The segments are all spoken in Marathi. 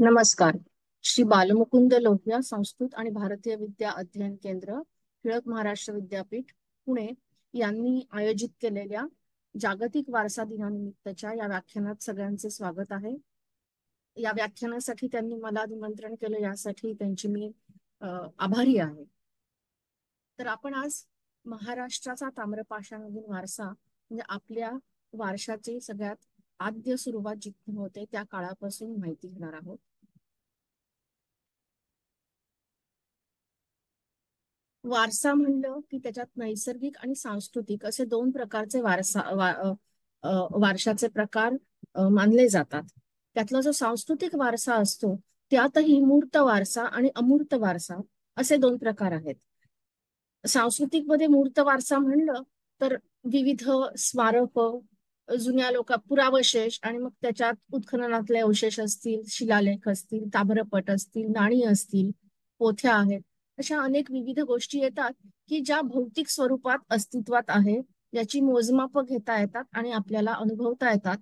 नमस्कार. श्री बालमुकुंद लोहिया संस्कृत आणि भारतीय विद्या अध्ययन केंद्र, टिळक महाराष्ट्र विद्यापीठ, पुणे यांनी आयोजित केलेल्या जागतिक वारसा दिनानिमित्तच्या या व्याख्यानात सगळ्यांचे स्वागत आहे. या व्याख्यानासाठी त्यांनी मला निमंत्रण केलं, यासाठी त्यांची मी आभारी आहे. तर आपण आज महाराष्ट्राचा ताम्रपाषाणमधील वारसा म्हणजे आपल्या वारशाची सगळ्यात आद्य सुरुवात जिथून होते त्या काळापासून माहिती घेणार आहोत. वारसा म्हणलं की त्याच्यात नैसर्गिक आणि सांस्कृतिक असे दोन प्रकारचे वारशाचे प्रकार मानले जातात. त्यातला जो सांस्कृतिक वारसा असतो त्यातही मूर्त वारसा आणि अमूर्त वारसा असे दोन प्रकार आहेत. सांस्कृतिक मध्ये मूर्त वारसा म्हणलं तर विविध स्मारक, जुन्या पुरावशेष आणि मग त्याच्यात उत्खननातले अवशेष असतील, शिलालेख असतील, ताम्रपट असतील, नाणी असतील, पोथ्या आहेत, अशा अनेक विविध गोष्टी येतात की ज्या भौतिक स्वरूपात अस्तित्वात आहे, ज्याची मोजमाप घेता येतात आणि आपल्याला अनुभवता येतात.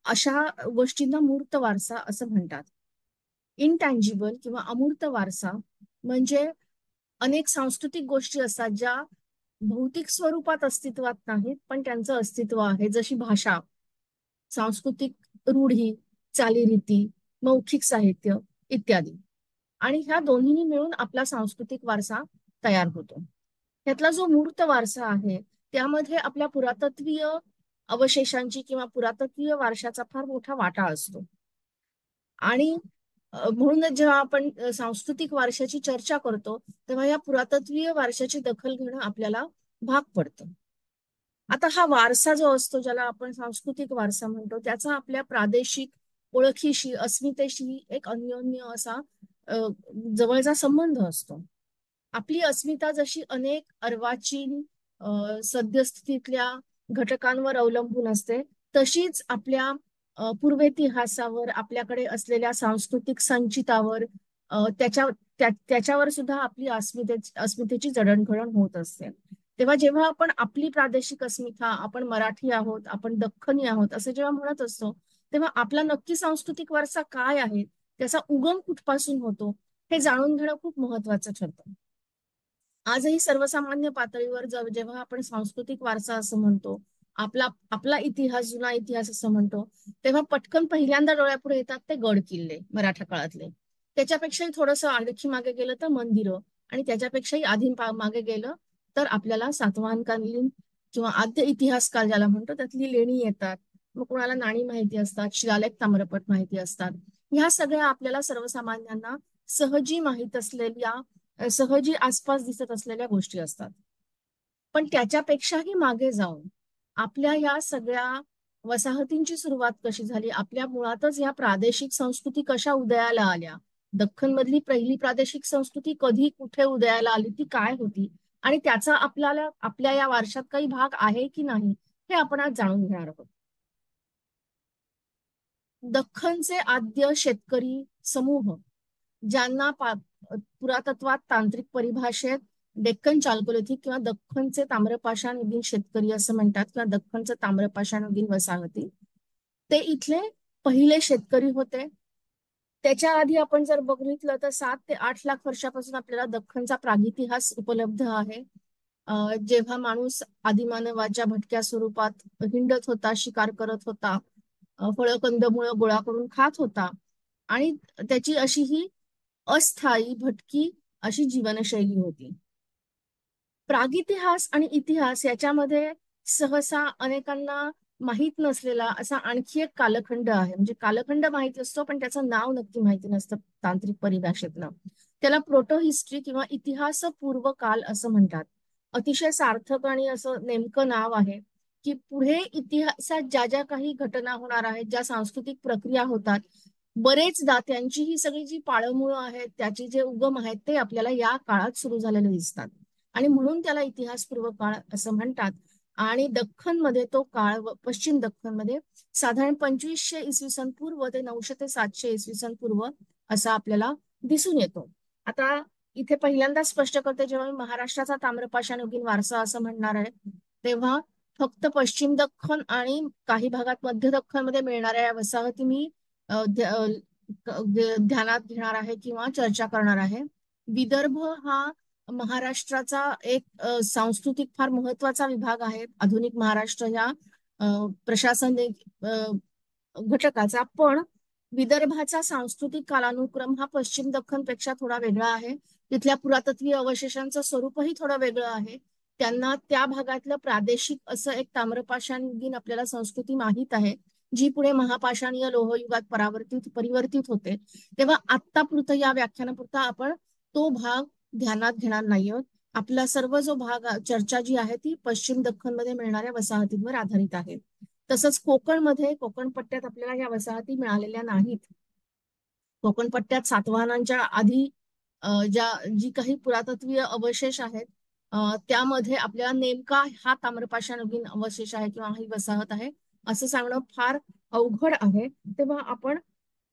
अशा गोष्टींना मूर्त वारसा असं म्हणतात. इनटँजिबल किंवा अमूर्त वारसा म्हणजे अनेक सांस्कृतिक गोष्टी असतात ज्या भौतिक स्वरूपात अस्तित्वात नाहीत पण त्यांचं अस्तित्व आहे, जशी भाषा, सांस्कृतिक रूढी, चालीरीती, मौखिक साहित्य इत्यादी. आणि ह्या दोन्हींनी मिळून आपला सांस्कृतिक वारसा तयार होतो. त्यातला जो मूर्त वारसा आहे त्यामध्ये आपल्या पुरातत्वीय अवशेषांची किंवा पुरातत्वीय वारशाचा फार मोठा वाटा असतो. आणि म्हणूनच जेव्हा आपण सांस्कृतिक वारशाची चर्चा करतो तेव्हा या पुरातत्वीय वारशाची दखल घेणं आपल्याला भाग पडतं. आता हा वारसा जो असतो, ज्याला आपण सांस्कृतिक वारसा म्हणतो, त्याचा आपल्या प्रादेशिक ओळखीशी, अस्मितेशी एक अन्योन्य असा जवळचा संबंध असतो. आपली अस्मिता जशी अनेक अर्वाचीन सद्यस्थितीतल्या घटकांवर अवलंबून असते, तशीच आपल्या पूर्वेतिहासावर, आपल्याकडे असलेल्या सांस्कृतिक संचितावर, त्याच्यावर सुद्धा आपली अस्मितेची जडणघडण होत असते. तेव्हा जेव्हा आपण आपली प्रादेशिक अस्मिता, आपण मराठी आहोत, आपण दख्खनी आहोत असं जेव्हा म्हणत असतो, तेव्हा आपला नक्की सांस्कृतिक वारसा काय आहे, त्याचा उगम कुठपासून होतो, हे जाणून घेणं खूप महत्वाचं ठरतं. आजही सर्वसामान्य पातळीवर जेव्हा आपण सांस्कृतिक वारसा असं म्हणतो, आपला आपला इतिहास, जुना इतिहास असं म्हणतो, तेव्हा पटकन पहिल्यांदा डोळ्यापुढे येतात ते गड किल्ले मराठा काळातले. त्याच्यापेक्षाही थोडंसं आणखी मागे गेलं तर मंदिरं, आणि त्याच्यापेक्षाही आधी मागे गेलं तर आपल्याला सातवाहनकालीन किंवा आद्य इतिहास काल ज्याला म्हणतो त्यातली लेणी येतात. मग कोणाला नाणी माहिती असतात, शिलालेख, ताम्रपट माहिती असतात. ह्या सगळ्या आपल्याला सर्वसामान्यांना सहजी माहीत असलेल्या, सहजी आसपास दिसत असलेल्या गोष्टी असतात. पण त्याच्यापेक्षाही मागे जाऊन आपल्या या सगळ्या वसाहतींची सुरुवात कशी झाली, आपल्या मुळातच या प्रादेशिक संस्कृती कशा उदयाला आल्या, दख्खन मधली पहिली प्रादेशिक संस्कृती कधी कुठे उदयाला आली, ती काय होती, आणि त्याचा आपल्याला आपल्या या वारशात काही भाग आहे की नाही, हे आपण आज जाणून घेणार आहोत. दख्खनचे आद्य शेतकरी समूह, ज्यांना पुरातत्वात तांत्रिक परिभाषेत डेक्कन चाल्कोलिथिक किंवा दख्खनचे ताम्रपाषाणयुगीन शेतकरी असं म्हणतात, किंवा दख्खनचे ताम्रपाषाणयुगीन वसाहती, ते इथले पहिले शेतकरी होते. त्याच्या आधी आपण जर बघितलं तर 7 ते 8 लाख वर्षापासून आपल्याला दख्खनचा प्रागितिहास उपलब्ध आहे. जेव्हा माणूस आदिमानवाच्या भटक्या स्वरूपात हिंडत होता, शिकार करत होता, फळं कंदमुळं गोळा करून खात होता, आणि त्याची अशी ही अस्थायी भटकी अशी जीवनशैली होती. प्रागितिहास आणि इतिहास याच्यामध्ये सहसा अनेकांना माहीत नसलेला असा आणखी एक कालखंड आहे. म्हणजे कालखंड माहिती असतो पण त्याचं नाव नक्की माहिती नसतं तांत्रिक परिभाषेतनं. त्याला प्रोटो हिस्ट्री किंवा इतिहास पूर्व काल असं म्हणतात. अतिशय सार्थक आणि असं नेमकं नाव आहे की पुढे इतिहासात ज्या ज्या काही घटना होणार आहेत, ज्या सांस्कृतिक प्रक्रिया होतात, बरेचदा त्यांची ही सगळी जी पाळंमुळं आहेत, त्याची जे उगम आहेत, ते आपल्याला या काळात सुरू झालेले दिसतात, आणि म्हणून त्याला इतिहासपूर्व काळ असं म्हणतात. आणि दख्खनमध्ये तो काळ, पश्चिम दख्खनमध्ये साधारण 2500 इसवी सन पूर्व ते 900 ते 700 इसवी सन पूर्व असा आपल्याला दिसून येतो. आता इथे पहिल्यांदा स्पष्ट करते, जेव्हा मी महाराष्ट्राचा ताम्रपाषाणयुगीन वारसा असं म्हणणार आहे तेव्हा फक्त पश्चिम दख्खन आणि काही भागात मध्य दख्खनमध्ये मिळणाऱ्या या वसाहती मी ध्यानात घेणार आहे किंवा चर्चा करणार आहे. विदर्भ हा महाराष्ट्राचा एक सांस्कृतिक फार महत्वाचा विभाग आहे. आधुनिक महाराष्ट्र या प्रशासनिक घटकाचा. पण विदर्भाचा सांस्कृतिक कालानुक्रम हा पश्चिम दख्खन पेक्षा थोडा वेगळा आहे. तिथल्या पुरातत्वीय अवशेषांचं स्वरूपही थोडं वेगळं आहे. त्यांना त्या भागातलं प्रादेशिक असं एक ताम्रपाषाणयुगीन आपल्याला संस्कृती माहीत आहे, जी पुढे महापाषाणीय लोहयुगात परिवर्तित होते. तेव्हा आत्तापुरतं या व्याख्यानापुरता आपण तो भाग ध्यानात घेणार नाही आहोत. आपला सर्व जो भाग चर्चा जी आहे ती पश्चिम दख्खनमध्ये मिळणाऱ्या वसाहतींवर आधारित आहे. तसंच कोकणमध्ये, कोकण पट्ट्यात आपल्याला या वसाहती मिळालेल्या नाहीत. कोकण पट्ट्यात सातवाहनांच्या आधी जी काही पुरातत्वीय अवशेष आहेत त्यामध्ये आपल्याला नेमका हा ताम्रपाषाणयुगीन अवशेष आहे किंवा ही वसाहत आहे असं सांगणं फार अवघड आहे. तेव्हा आपण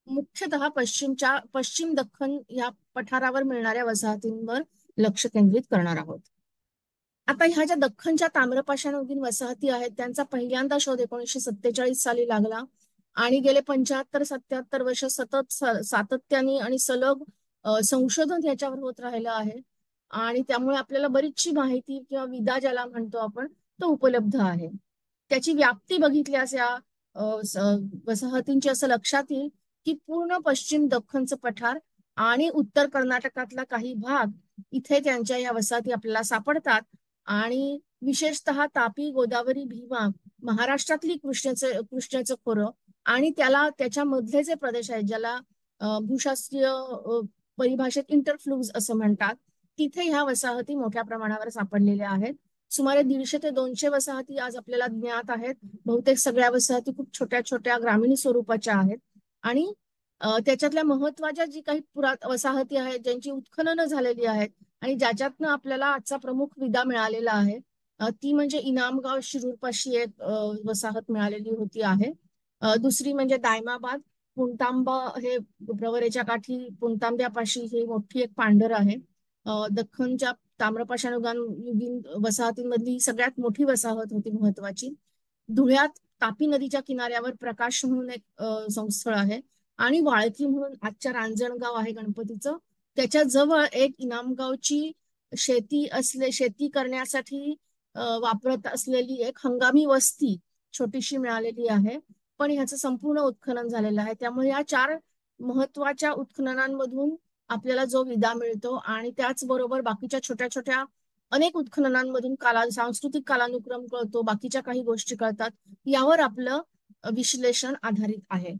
मुख्यतः पश्चिम दख्खन या पठारावर मिळणाऱ्या वसाहतींवर लक्ष केंद्रित करणार आहोत. आता ह्या ज्या दख्खनच्या ताम्रपाषाणयुगीन वसाहती आहेत त्यांचा पहिल्यांदा शोध 1947 साली लागला आणि गेले 75-77 वर्ष सतत सातत्याने आणि सलग संशोधन याच्यावर होत राहिलं आहे. आणि त्यामुळे आपल्याला बरीचशी माहिती किंवा विदा ज्याला म्हणतो आपण तो उपलब्ध आहे. त्याची व्याप्ती बघितल्यास या वसाहतींची असं लक्षात येईल की पूर्ण पश्चिम दख्खनचं पठार आणि उत्तर कर्नाटकातला काही भाग इथे त्यांच्या या वसाहती आपल्याला सापडतात. आणि विशेषतः तापी, गोदावरी, भीमा, महाराष्ट्रातली कृष्णेचं खोरं आणि त्याच्यामधले जे प्रदेश आहेत ज्याला भूशास्त्रीय परिभाषेत इंटरफ्लुव्ज असं म्हणतात, तिथे ह्या वसाहती मोठ्या प्रमाणावर सापडलेल्या आहेत. सुमारे 150 ते 200 वसाहती आज आपल्याला ज्ञात आहेत. बहुतेक सगळ्या वसाहती खूप छोट्या छोट्या ग्रामीण स्वरूपाच्या आहेत. आणि त्याच्यातल्या महत्वाच्या जी काही वसाहती आहेत ज्यांची उत्खननं झालेली आहेत आणि ज्याच्यातनं आपल्याला आजचा प्रमुख विदा मिळालेला आहे ती म्हणजे इनामगाव शिरूरपाशी एक वसाहत मिळालेली होती आहे. दुसरी म्हणजे दायमाबाद, पुणतांबा हे प्रवरेच्या काठी पुणतांब्यापाशी ही मोठी एक पांढर आहे. दख्खनच्या ताम्रपाषाणयुगीन वसाहतींमधली सगळ्यात मोठी वसाहत होती महत्वाची. धुळ्यात तापी नदीच्या किनाऱ्यावर प्रकाश म्हणून एक संस्थळ आहे आणि वाळकी म्हणून आजच्या रांजणगाव आहे गणपतीचं, त्याच्या जवळ एक इनामगावची शेती करण्यासाठी वापरत असलेली एक हंगामी वस्ती छोटीशी मिळालेली आहे. पण ह्याचं संपूर्ण उत्खनन झालेलं आहे. त्यामुळे या 4 महत्वाच्या उत्खननांमधून आपल्याला जो विदा मिळतो आणि त्याचबरोबर बाकीच्या छोट्या छोट्या अनेक उत्खननांमधून सांस्कृतिक कालानुक्रम कळतो, बाकीच्या काही गोष्टी कळतात, यावर आपलं विश्लेषण आधारित आहे.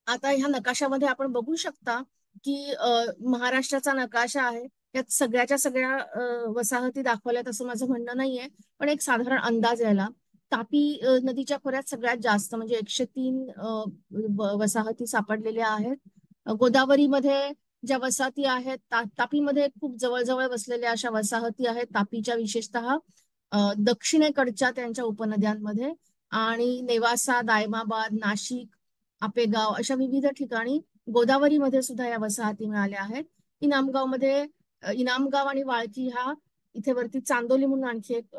आता ह्या नकाशामध्ये आपण बघू शकता की महाराष्ट्राचा नकाशा आहे. यात सगळ्याच्या सगळ्या वसाहती दाखवल्यात असं माझं म्हणणं नाहीये, पण एक साधारण अंदाज यायला तापी नदीच्या खोऱ्यात सगळ्यात जास्त म्हणजे 103 वसाहती सापडलेल्या आहेत. गोदावरीमध्ये ज्या वसाहती आहेत तापीमध्ये खूप जवळजवळ बसलेल्या अशा वसाहती आहेत तापीच्या, विशेषतः दक्षिणेकडच्या त्यांच्या उपनद्यांमध्ये. आणि नेवासा, दायमाबाद, नाशिक, आपेगाव अशा विविध ठिकाणी गोदावरीमध्ये सुद्धा या वसाहती मिळाल्या आहेत. इनामगाव आणि वाळकी ह्या इथे वरती चांदोली म्हणून आणखी एक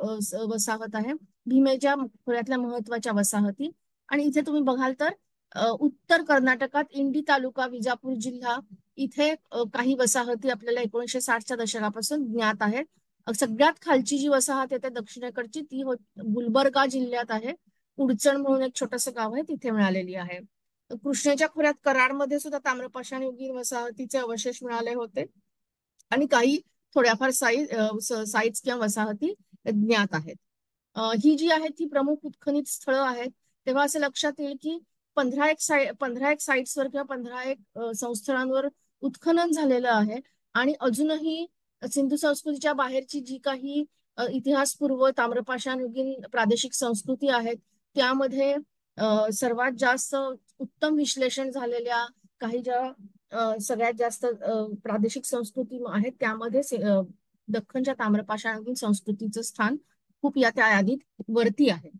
वसाहत आहे, भीमेच्या खोऱ्यातल्या महत्वाच्या वसाहती. आणि इथे तुम्ही बघाल तर उत्तर कर्नाटकात इंडी तालुका, विजापूर जिल्हा इथे काही वसाहती आपल्याला 1960च्या दशकापासून ज्ञात आहेत. सगळ्यात खालची जी वसाहत आहे दक्षिणेकडची ती गुलबर्गा जिल्ह्यात आहे. उडचण म्हणून एक छोटंसं गाव आहे तिथे मिळालेली आहे. कृष्णेच्या खोऱ्यात कराडमध्ये सुद्धा ताम्रपाषाणयुगीन वसाहतीचे अवशेष मिळाले होते आणि काही थोड्याफार साईट्स किंवा वसाहती ज्ञात आहेत. ही जी आहेत ती प्रमुख उत्खनित स्थळं आहेत. तेव्हा असं लक्षात येईल की 15 एक साईट्सवर किंवा 15 एक संस्थळांवर उत्खनन झालेलं आहे. आणि अजूनही सिंधू संस्कृतीच्या बाहेरची जी काही इतिहासपूर्व ताम्रपाषाणयुगीन प्रादेशिक संस्कृती आहेत त्यामध्ये सर्वात जास्त उत्तम विश्लेषण झालेल्या काही ज्या सगळ्यात जास्त प्रादेशिक संस्कृती आहेत त्यामध्ये दख्खनच्या ताम्रपाषाणयुगीन संस्कृतीचं स्थान खूप त्या यादीत वरती आहे.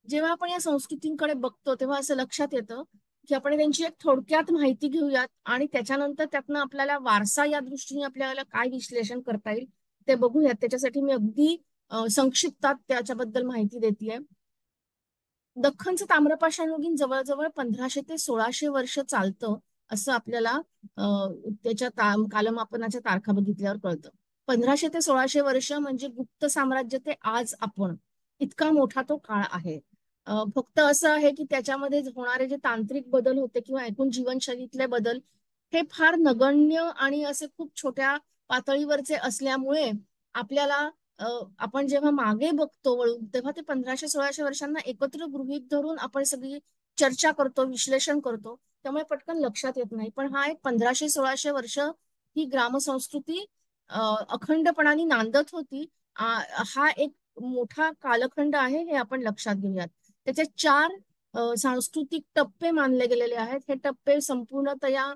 जेव्हा आपण या संस्कृतींकडे बघतो तेव्हा असं लक्षात येतं की आपण त्यांची एक थोडक्यात माहिती घेऊयात आणि त्याच्यानंतर त्यातनं आपल्याला वारसा या दृष्टीने आपल्याला काय विश्लेषण करता येईल ते बघूयात. त्याच्यासाठी मी अगदी संक्षिप्तात त्याच्याबद्दल माहिती देतेय. दख्खनचं ताम्रपाषाणयुगीन जवळजवळ 1500 ते 1600 वर्ष चालतं, असं आपल्याला त्याच्या कालमापनाच्या तारखा बघितल्यावर कळतं. 1500 ते 1600 वर्ष म्हणजे गुप्त साम्राज्य ते आज आपण, इतका मोठा तो काळ आहे. फक्त असं आहे की त्याच्यामध्ये होणारे जे तांत्रिक बदल होते किंवा एकूण जीवनशैलीतले बदल हे फार नगण्य आणि असे खूप छोट्या पातळीवरचे असल्यामुळे आपल्याला आपण जेव्हा मागे बघतो वळून, तेव्हा ते 1500 1600 वर्षांना एकत्र गृहीत धरून आपण सगळी चर्चा करतो, विश्लेषण करतो, त्यामुळे पटकन लक्षात येत नाही. पण हा एक 1500 1600 वर्ष ही ग्रामसंस्कृती अखंडपणाने नांदत होती. हा एक मोठा कालखंड आहे, हे आपण लक्षात घेऊयात. त्याचे 4 सांस्कृतिक टप्पे मानले गेलेले आहेत. हे टप्पे संपूर्णतया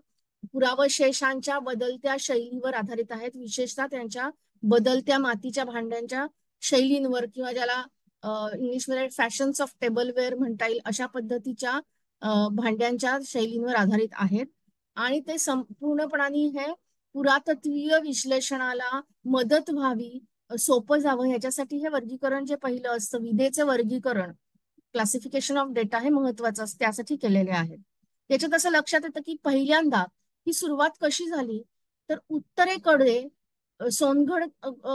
पुरावशेषांच्या बदलत्या शैलीवर आधारित आहेत, विशेषतः त्यांच्या बदलत्या मातीच्या भांड्यांच्या शैलींवर, किंवा ज्याला इंग्लिशमध्ये फॅशन्स ऑफ टेबलवेअर म्हणता येईल, अशा पद्धतीच्या भांड्यांच्या शैलींवर आधारित आहेत. आणि ते संपूर्णपणाने हे पुरातत्वीय विश्लेषणाला मदत व्हावी, सोपं जावं, ह्याच्यासाठी हे वर्गीकरण जे पहिलं असतं, विधेचे वर्गीकरण, क्लासिफिकेशन ऑफ डेटा, हे महत्वाचं असतं, त्यासाठी केलेले आहेत. त्याच्यात असं लक्षात येतं की पहिल्यांदा ही सुरुवात कशी झाली, तर उत्तरेकडे सोनगड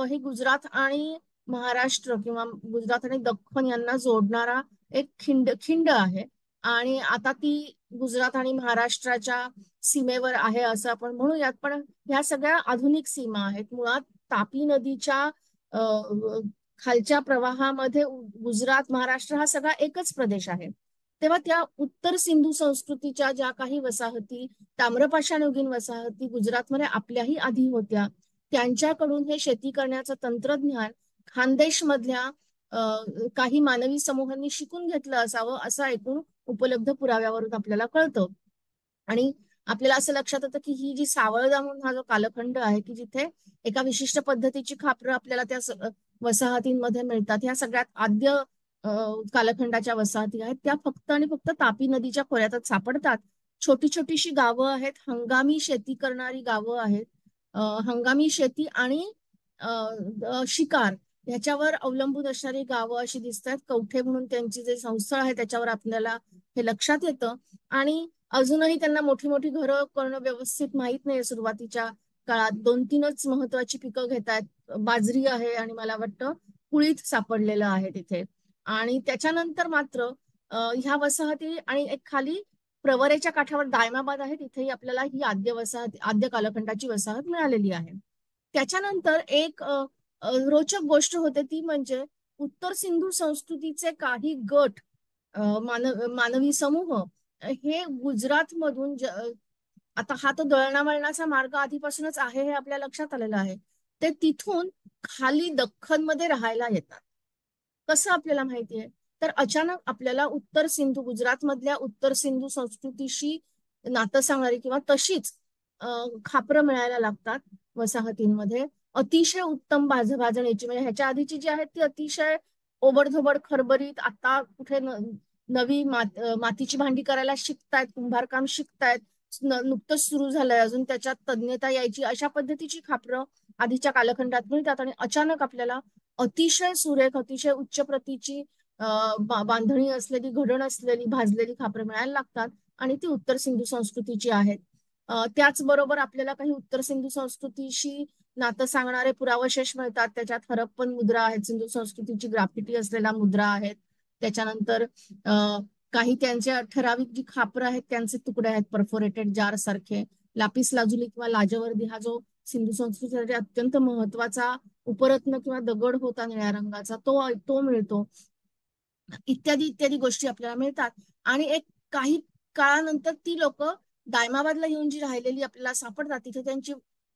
हे गुजरात आणि महाराष्ट्र किंवा गुजरात आणि दख्खन यांना जोडणारा एक खिंड आहे. आणि आता ती गुजरात आणि महाराष्ट्राच्या सीमेवर आहे असं आपण म्हणूयात. पण ह्या सगळ्या आधुनिक सीमा आहेत. मुळात तापी नदीच्या खालच्या प्रवाहामध्ये गुजरात महाराष्ट्र हा सगळा एकच प्रदेश आहे. तेव्हा त्या उत्तर सिंधू संस्कृतीच्या ज्या काही वसाहती, ताम्रपाषाणयुगीन वसाहती गुजरातमध्ये आपल्याही आधी होत्या, त्यांच्याकडून हे शेती करण्याचं तंत्रज्ञान खानदेश मधल्या काही मानवी समूहांनी शिकून घेतलं असावं, असं ऐकून उपलब्ध पुराव्यावरून आपल्याला कळतं. आणि आपल्याला असं लक्षात येतं की ही जी सावळदा म्हणून हा जो कालखंड आहे, की जिथे एका विशिष्ट पद्धतीची खापरं आपल्याला त्या वसाहतींमध्ये मिळतात, ह्या सगळ्यात आद्य कालखंडाच्या वसाहती आहेत, त्या फक्त आणि फक्त तापी नदीच्या खोऱ्यातच सापडतात. छोटी छोटीशी गावं आहेत, हंगामी शेती करणारी गावं आहेत. हंगामी शेती आणि शिकार ह्याच्यावर अवलंबून असणारी गावं अशी दिसतात. कवठे म्हणून त्यांची जे संस्थळ आहे त्याच्यावर आपल्याला हे लक्षात येतं. आणि अजूनही त्यांना मोठी मोठी घरं करणं व्यवस्थित माहीत नाही. सुरुवातीच्या काळात 2-3च महत्वाची पिकं घेतात. बाजरी आहे आणि मला वाटतं कुळीथ सापडलेलं आहे तिथे. आणि त्याच्यानंतर मात्र ह्या वसाहती आणि एक खाली प्रवरेच्या काठावर दायमाबाद आहे, तिथेही आपल्याला ही आद्य कालखंडाची वसाहत मिळालेली आहे. त्याच्यानंतर एक रोचक गोष्ट होते, ती म्हणजे उत्तर सिंधू संस्कृतीचे काही गट, मानवी समूह हे गुजरात मधून आता हा तो दळणावळणाचा मार्ग आधीपासूनच आहे हे आपल्या लक्षात आलेलं आहे, ते तिथून खाली दख्खन मध्ये राहायला येतात. कसं आपल्याला माहितीये, तर अचानक आपल्याला उत्तर सिंधू, गुजरात मधल्या उत्तर सिंधू संस्कृतीशी नातं सांगणारी किंवा तशीच खापरं मिळायला लागतात वसाहतींमध्ये. अतिशय उत्तम भाजण्याची, म्हणजे ह्याच्या आधीची जी आहेत ती अतिशय ओबडधोबड खरबरीत, आता कुठे नवी मातीची भांडी करायला शिकतायत, कुंभारकाम शिकतायत, नुकतंच सुरू झालंय, अजून त्याच्यात तज्ञता यायची, अशा पद्धतीची खापरं आधीच्या कालखंडात मिळतात. आणि अचानक आपल्याला अतिशय सुरेख, अतिशय उच्च प्रतीची बांधणी असलेली, घडण असलेली, भाजलेली खापरं मिळायला लागतात. आणि ती उत्तर सिंधू संस्कृतीची आहेत. त्याचबरोबर आपल्याला काही उत्तर सिंधू संस्कृतीशी नातं सांगणारे पुरावशेष मिळतात. त्याच्यात हरप्पन मुद्रा आहेत, सिंधू संस्कृतीची ग्राफिटी असलेल्या मुद्रा आहेत. त्याच्यानंतर काही त्यांच्या ठराविक जी खापरं आहेत त्यांचे तुकडे आहेत, परफोरेटेड जार सारखे. लापिस लाजुली किंवा लाजवर्दी हा जो सिंधू संस्कृतीसाठी अत्यंत महत्वाचा उपरत्न किंवा दगड होता निळ्या रंगाचा, तो मिळतो. इत्यादी इत्यादी गोष्टी आपल्याला मिळतात. आणि एक काही काळानंतर ती लोक दायमाबादला येऊन जी राहिलेली आपल्याला सापडतात, तिथे त्यांची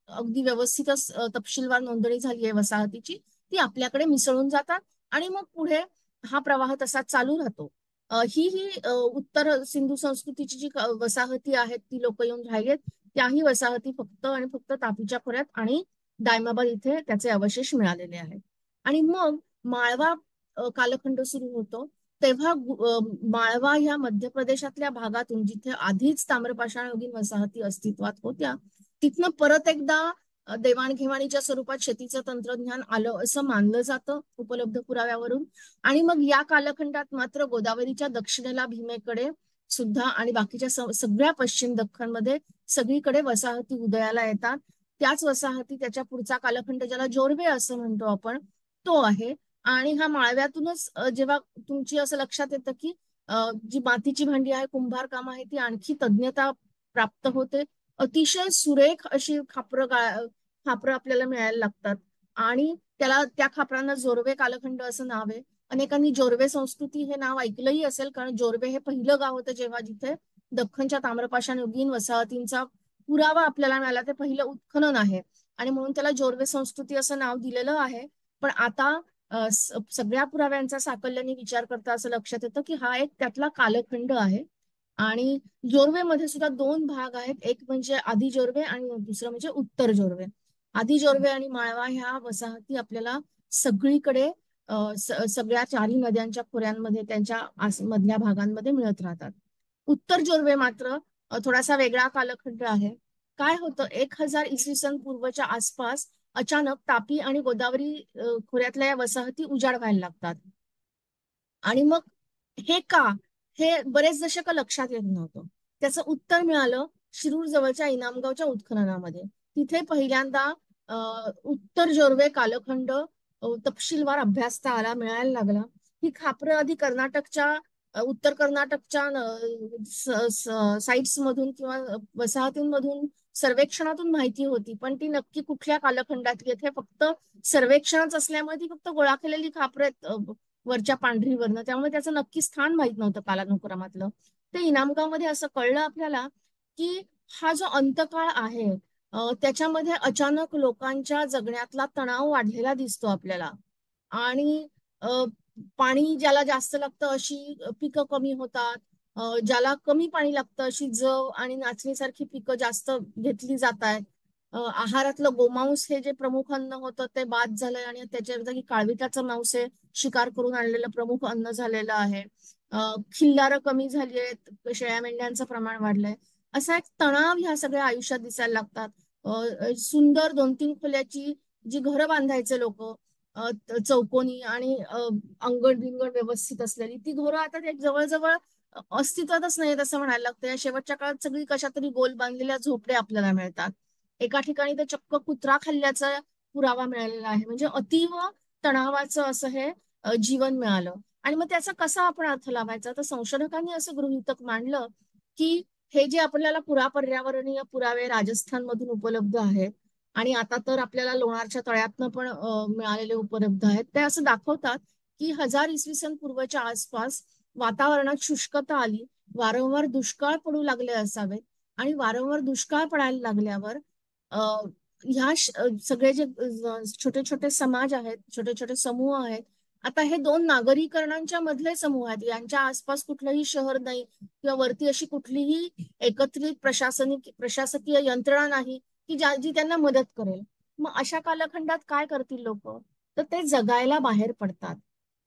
अगदी व्यवस्थितच तपशीलवार नोंदणी झाली आहे वसाहतीची, ती आपल्याकडे मिसळून जातात. आणि मग पुढे हा प्रवाह तसा चालू राहतो. ही उत्तर सिंधू संस्कृतीची जी वसाहती आहेत, ती लोक येऊन राहिलेत, त्याही वसाहती फक्त आणि फक्त तापीच्या खोऱ्यात आणि दायमाबाद इथे त्याचे अवशेष मिळालेले आहेत. आणि मग माळवा कालखंड सुरू होतो. तेव्हा माळवा ह्या मध्य प्रदेशातल्या भागातून, जिथे आधीच ताम्रपाषाणयुगीन वसाहती अस्तित्वात होत्या, तिथनं परत एकदा देवाणघेवाणीच्या स्वरूपात शेतीचं तंत्रज्ञान आलं असं मानलं जातं उपलब्ध पुराव्यावरून. आणि मग या कालखंडात मात्र गोदावरीच्या दक्षिणेला भीमेकडे सुद्धा आणि बाकीच्या सगळ्या पश्चिम दख्खनमध्ये सगळीकडे वसाहती उदयाला येतात. त्याच वसाहती त्याच्या पुढचा कालखंड ज्याला जोरवे असं म्हणतो आपण, तो आहे. आणि हा माळव्यातूनच जेव्हा तुमची असं लक्षात येतं की जी मातीची भांडी आहे, कुंभार काम आहे, ती आणखी तज्ञता प्राप्त होते. अतिशय सुरेख अशी खापरं आपल्याला मिळायला लागतात. आणि त्या खापरांना जोरवे कालखंड असं नाव आहे. अनेकांनी जोरवे संस्कृती हे नाव ऐकलंही असेल, कारण जोरवे हे पहिलं गाव होतं जेव्हा जिथे दख्खनच्या ताम्रपाषाणयुगीन वसाहतींचा पुरावा आपल्याला मिळाला. ते पहिलं उत्खनन आहे आणि म्हणून त्याला जोरवे संस्कृती असं नाव दिलेलं आहे. पण आता सगळ्या पुराव्यांचा साकल्याने विचार करता असं लक्षात येतं की हा एक त्यातला कालखंड आहे. आणि जोरवेमध्ये सुद्धा दोन भाग आहेत, एक म्हणजे आदी जोरवे आणि दुसरं म्हणजे उत्तर जोरवे. आदी जोरवे आणि माळवा ह्या वसाहती आपल्याला सगळीकडे सगळ्या चारही नद्यांच्या खोऱ्यांमध्ये त्यांच्या मधल्या भागांमध्ये मिळत राहतात. उत्तर जोरवे मात्र थोडासा वेगळा कालखंड आहे. काय होतं, 1000 इसवी सन पूर्वच्या आसपास अचानक तापी आणि गोदावरी खोऱ्यातल्या या वसाहती उजाड व्हायला लागतात. आणि मग हे का, हे बरेच दशक लक्षात येत नव्हतं. त्याचं उत्तर मिळालं शिरूर जवळच्या इनामगावच्या उत्खननामध्ये. तिथे पहिल्यांदा उत्तर जोरवे कालखंड तपशीलवार अभ्यासता आला, मिळायला लागला. ही खापरं आधी कर्नाटकच्या उत्तर कर्नाटकच्या साईट्स मधून किंवा वसाहतींमधून सर्वेक्षणातून माहिती होती, पण ती नक्की कुठल्या कालखंडातली हे फक्त सर्वेक्षणच असल्यामुळे ती फक्त गोळा केलेली खापरं आहेत वरच्या पांढरीवरनं, त्यामुळे त्याचं नक्की स्थान माहित नव्हतं कालानुक्रमातलं. ते इनामगावमध्ये असं कळलं आपल्याला की हा जो अंतकाळ आहे त्याच्यामध्ये अचानक लोकांच्या जगण्यातला तणाव वाढलेला दिसतो आपल्याला. आणि पाणी ज्याला जास्त लागतं अशी पिकं कमी होतात, ज्याला कमी पाणी लागतं अशी जव आणि नाचणीसारखी पिकं जास्त घेतली जात आहेत. आहारातलं गोमांस हे जे प्रमुख अन्न होतं ते बाद झालंय आणि त्याच्या जागी काळविटाचं मांस हे शिकार करून आणलेलं प्रमुख अन्न झालेलं आहे. खिल्लारं कमी झाली आहेत, शेळ्या मेंढ्यांचं प्रमाण वाढलंय. असा एक तणाव ह्या सगळ्या आयुष्यात दिसायला लागतात. सुंदर 2-3 खोल्याची जी घरं बांधायचे लोक, चौकोनी आणि अंगण बिंगण व्यवस्थित असलेली, ती घरं आता ते जवळजवळ अस्तित्वातच नाहीत असं म्हणायला लागतं. या शेवटच्या काळात सगळी कशा तरी गोल बांधलेल्या झोपड्या आपल्याला मिळतात. एका ठिकाणी तर चक्क कुत्रा खाल्ल्याचा पुरावा मिळालेला आहे. म्हणजे अतीव तणावाचं असं हे जीवन मिळालं. आणि मग त्याचा कसा आपण अर्थ लावायचा, तर संशोधकांनी असं गृहीतक मांडलं की हे जे आपल्याला पर्यावरणीय पुरावे राजस्थान मधून उपलब्ध आहेत आणि आता तर आपल्याला लोणारच्या तळ्यातनं पण मिळालेले उपलब्ध आहेत, ते असं दाखवतात की 1000 इसवी सन पूर्वच्या आसपास वातावरणात शुष्कता आली, वारंवार दुष्काळ पडू लागले असावेत. आणि वारंवार दुष्काळ पडायला लागल्यावर सगळे जे छोटे छोटे समाज आहेत, छोटे छोटे समूह आहेत, आता हे दोन नागरीकरणांच्या मधले समूह आहेत, यांच्या आसपास कुठलंही शहर नाही किंवा वरती अशी कुठलीही एकत्रित प्रशासकीय यंत्रणा नाही की जी त्यांना मदत करेल. मग अशा कालखंडात काय करतील लोक, तर ते जगायला बाहेर पडतात.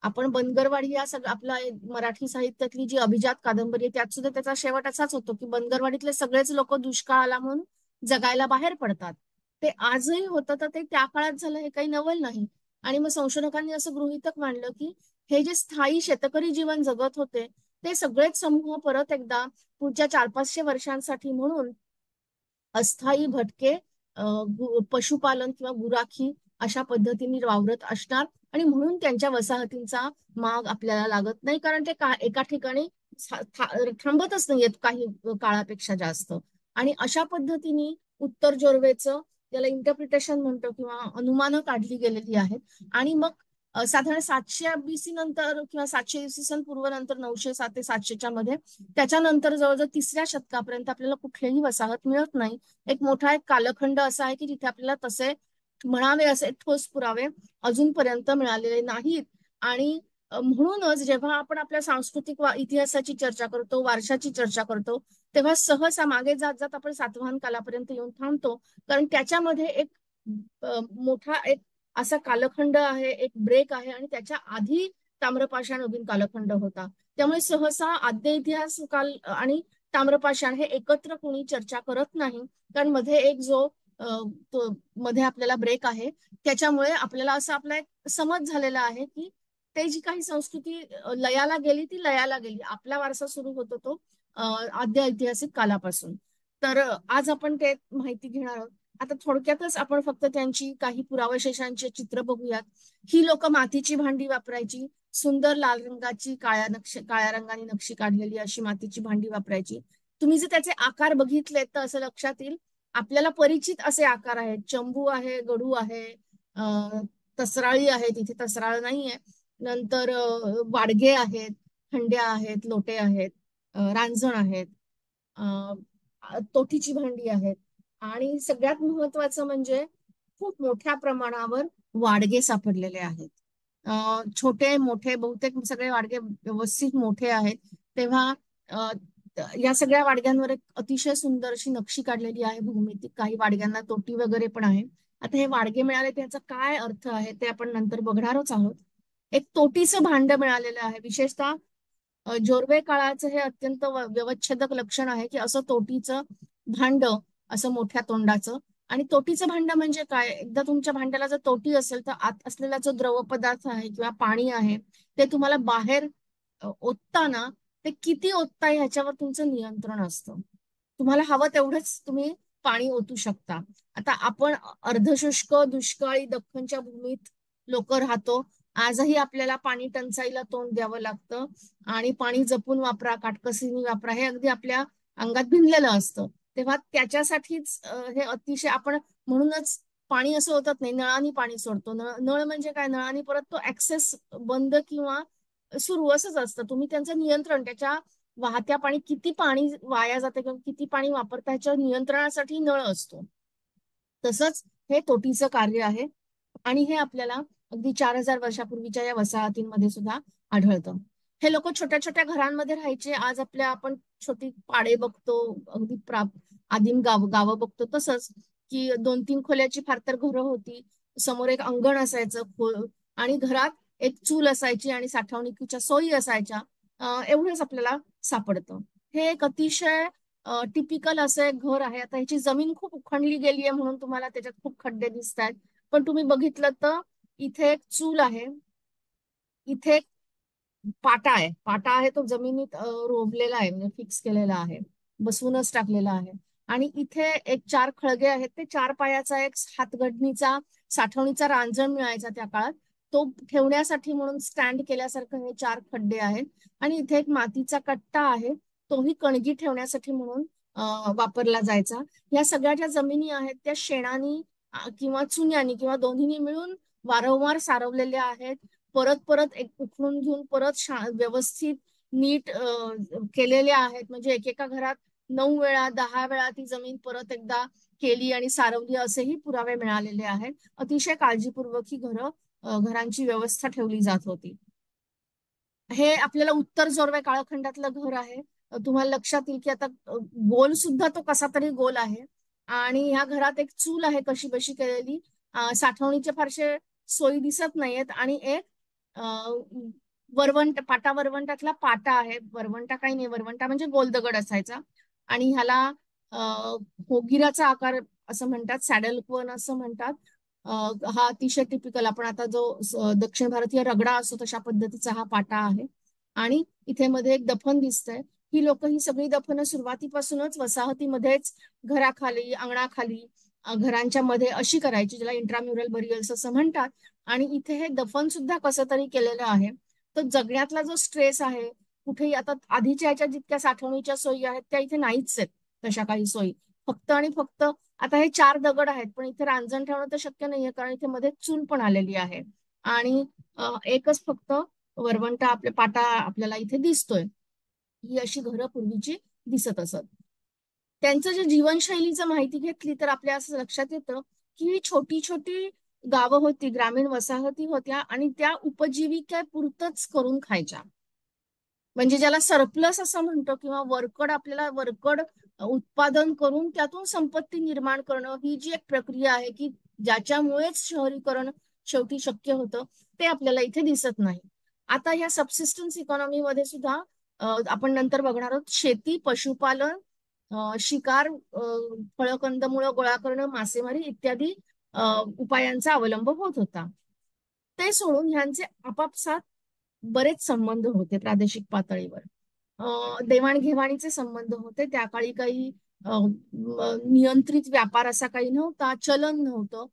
आपण बनगरवाडी या आपला मराठी साहित्यातली जी अभिजात कादंबरी आहे त्यात सुद्धा त्याचा शेवट असाच होतो की बनगरवाडीतले सगळेच लोक दुष्काळ आला म्हणून जगायला बाहेर पडतात. ते आजही होतं, तर ते त्या काळात झालं हे काही नवल नाही. आणि मग संशोधकांनी असं गृहीतक मांडलं की हे जे स्थायी शेतकरी जीवन जगत होते ते सगळेच समूह परत एकदा पुढच्या 400-500 वर्षांसाठी म्हणून अस्थायी भटके पशुपालन किंवा गुराखी अशा पद्धतीने वावरत असणार. आणि म्हणून त्यांच्या वसाहतींचा माग आपल्याला लागत नाही, कारण ते एका ठिकाणी थांबतच नाहीयेत काही काळापेक्षा जास्त. आणि अशा पद्धतीने उत्तर जोरवेचं त्याला इंटरप्रिटेशन म्हणतो किंवा अनुमानं काढली गेलेली आहेत. आणि मग साधारण 700 BC नंतर किंवा 700 इसवी सन पूर्व नंतर 907 ते 700च्या मध्ये त्याच्यानंतर जवळजवळ 3ऱ्या शतकापर्यंत आपल्याला कुठलीही वसाहत मिळत नाही. एक मोठा एक कालखंड असा आहे की जिथे आपल्याला तसे म्हणावे असे ठोस पुरावे अजूनपर्यंत मिळालेले नाहीत. आणि म्हणूनच जेव्हा आपण आपल्या सांस्कृतिक इतिहासाची चर्चा करतो, वारशाची चर्चा करतो, तेव्हा सहसा मागे जात जात आपण सातवाहन कालापर्यंत येऊन थांबतो, कारण त्याच्यामध्ये एक मोठा एक असा कालखंड आहे, एक ब्रेक आहे. आणि त्याच्या आधी ताम्रपाषाण नवीन कालखंड होता. त्यामुळे सहसा आद्य इतिहास काल आणि ताम्रपाषाण हे एकत्र कोणी चर्चा करत नाही, कारण मध्ये एक जो मध्ये आपल्याला ब्रेक आहे. त्याच्यामुळे आपल्याला असं आपला एक समज झालेला आहे की ते जी काही संस्कृती लयाला गेली ती लयाला गेली. आपला वारसा सुरू होतो तो आद्य ऐतिहासिक कालापासून. तर आज आपण ते माहिती घेणार आहोत. आता थोडक्यातच आपण फक्त त्यांची काही पुरावशेषांचे चित्र बघूयात. ही लोक मातीची भांडी वापरायची. सुंदर लाल रंगाची काळ्या रंगाने नक्षी काढलेली अशी मातीची भांडी वापरायची. तुम्ही जर त्याचे आकार बघितले तर असं लक्षात येईल, आपल्याला परिचित असे आकार आहेत. चंबू आहे, गडू आहे, तसराळी आहे, तिथे तसराळ नाहीये. नंतर वाडगे आहेत, हंड्या आहेत, लोटे आहेत, रांजण आहेत, तोठीची भांडी आहेत. आणि सगळ्यात महत्वाचं म्हणजे खूप मोठ्या प्रमाणावर वाडगे सापडलेले आहेत. छोटे मोठे बहुतेक सगळे वाडगे व्यवस्थित मोठे आहेत. तेव्हा या सगळ्या वाडग्यांवर एक अतिशय सुंदर अशी नक्षी काढलेली आहे भूमिती. काही वाडग्यांना तोटी वगैरे पण आहे. आता हे वाडगे मिळाले त्याचा काय अर्थ आहे ते आपण नंतर बघणारच आहोत. एक तोटीचं भांड मिळालेलं आहे. विशेषतः जोरवे काळाचं हे अत्यंत व्यवच्छेदक लक्षण आहे की असं तोटीचं भांड, असं मोठ्या तोंडाचं. आणि तोटीचं भांड म्हणजे काय, एकदा तुमच्या भांड्याला जर तोटी असेल तर आत असलेला जो द्रव पदार्थ आहे किंवा पाणी आहे ते तुम्हाला बाहेर ओतताना ते किती ओतताय ह्याच्यावर तुमचं नियंत्रण असतं. तुम्हाला हवं तेवढंच तुम्ही पाणी ओतू शकता. आता आपण अर्धशुष्क दुष्काळी दख्खनच्या भूमीत लोक राहतो. आजही आपल्याला पाणी टंचाईला तोंड द्यावं लागतं. आणि पाणी जपून वापरा, काटकसरीने वापरा हे अगदी आपल्या अंगात भिनलेलं असतं. तेव्हा त्याच्यासाठीच हे अतिशय आपण म्हणूनच पाणी असं होतात नाही, नळाने पाणी सोडतो. नळ म्हणजे काय, नळाने परत तो ऍक्सेस बंद किंवा सुरू असंच असतं. तुम्ही त्यांचं नियंत्रण, त्याच्या वाहत्या पाणी किती पाणी वाया जाते किंवा किती पाणी वापरता ह्याच्या नियंत्रणासाठी नळ असतो. तसंच हे तोटीचं कार्य आहे. आणि हे आपल्याला अगदी 4000 वर्षापूर्वीच्या या वसाहतींमध्ये सुद्धा आढळतं. हे लोक छोट्या छोट्या घरांमध्ये राहायचे. आज आपण छोटी पाडे बघतो, अगदी आदिम गावं बघतो. तसंच की 2-3 खोल्याची फार तर घरं होती. समोर एक अंगण असायचं आणि घरात एक चूल असायची आणि साठवणुकीच्या सोयी असायच्या. एवढंच आपल्याला सापडतं. हे एक अतिशय टिपिकल असं एक घर आहे. आता ह्याची जमीन खूप उखंडली गेली आहे म्हणून तुम्हाला त्याच्यात खूप खड्डे दिसत आहेत. पण तुम्ही बघितलं तर इथे एक चूल आहे, इथे एक पाटा आहे तो जमिनीत रोवलेला आहे, म्हणजे फिक्स केलेला आहे, बसवूनच टाकलेला आहे. आणि इथे एक 4 खळगे आहेत. ते 4 पायाचा एक हातगडणीचा साठवणीचा रांजण मिळायचा त्या काळात. तो ठेवण्यासाठी म्हणून स्टँड केल्यासारखं हे 4 खड्डे आहेत. आणि इथे एक मातीचा कट्टा आहे, तोही कणगी ठेवण्यासाठी म्हणून वापरला जायचा. या सगळ्या ज्या जमिनी आहेत त्या शेणानी किंवा चुन्यानी किंवा दोन्हीनी मिळून वारंवार सारवलेल्या आहेत. परत परत एक उखडून घेऊन परत व्यवस्थित नीट केलेल्या आहेत. म्हणजे एकेका घरात 9 वेळा 10 वेळा ती जमीन परत एकदा केली आणि सारवली असेही पुरावे मिळालेले आहेत. अतिशय काळजीपूर्वक ही घरांची व्यवस्था ठेवली जात होती. हे आपल्याला उत्तर जोरवे काळखंडातलं घर आहे. तुम्हाला लक्षात येईल की आता गोल सुद्धा तो कसा तरी गोल आहे. आणि ह्या घरात एक चूल आहे कशी बशी केलेली. साठवणीचे फारसे सोयी दिसत नाहीयेत. आणि एक वरवंटातला पाटा आहे. वरवंटा काही नाही, वरवंटा म्हणजे गोलदगड असायचा. आणि ह्याला होगिराचा आकार असं म्हणतात, सॅडल कोन असं म्हणतात. हा अतिशय टिपिकल, आपण आता जो दक्षिण भारतीय रगडा असतो तशा पद्धतीचा हा पाटा आहे. आणि इथे मध्ये एक दफन दिसतंय. ही सगळी दफनं सुरुवातीपासूनच वसाहतीमध्येच घराखाली, अंगणाखाली, घरांच्या मध्ये अशी करायची, ज्याला इंट्राम्युरल बरियल्स असं म्हणतात. आणि इथे हे दफन सुद्धा कसं तरी केलेलं आहे. तर जगण्यातला जो स्ट्रेस आहे, कुठेही आता आधीच्या ह्याच्या जितक्या साठवणीच्या सोयी आहेत त्या इथे नाहीच आहेत. तशा काही सोयी फक्त आणि फक्त, आता हे 4 दगड आहेत पण इथे रांजण ठेवणं तर शक्य नाहीये कारण इथे मध्ये चूल पण आलेली आहे. आणि एकच फक्त वरवंटा पाटा आपल्याला इथे दिसतोय. ही अशी घरं पूर्वीची दिसत असत. त्यांचं जे जीवनशैलीचं माहिती घेतली तर आपल्या असं लक्षात येतं की ही छोटी छोटी गावं होती, ग्रामीण वसाहती होत्या आणि त्या उपजीविकेपुरतच करून खायच्या. म्हणजे ज्याला सरप्लस असं म्हणतो किंवा वरकड उत्पादन करून त्यातून संपत्ती निर्माण करणं, ही जी एक प्रक्रिया आहे की ज्याच्यामुळेच शहरीकरण शेवटी शक्य होतं, ते आपल्याला इथे दिसत नाही. आता ह्या सबसिस्टन्स इकॉनॉमी मध्ये सुद्धा आपण नंतर बघणार आहोत, शेती, पशुपालन शिकार, फळं कंदमुळं गोळा करणं, मासेमारी इत्यादी उपायांचा अवलंब होत होता. ते सोडून ह्यांचे आपापसात बरेच संबंध होते प्रादेशिक पातळीवर. देवाणघेवाणीचे संबंध होते. त्या काळी काही नियंत्रित व्यापार असा काही नव्हता, चलन नव्हतं,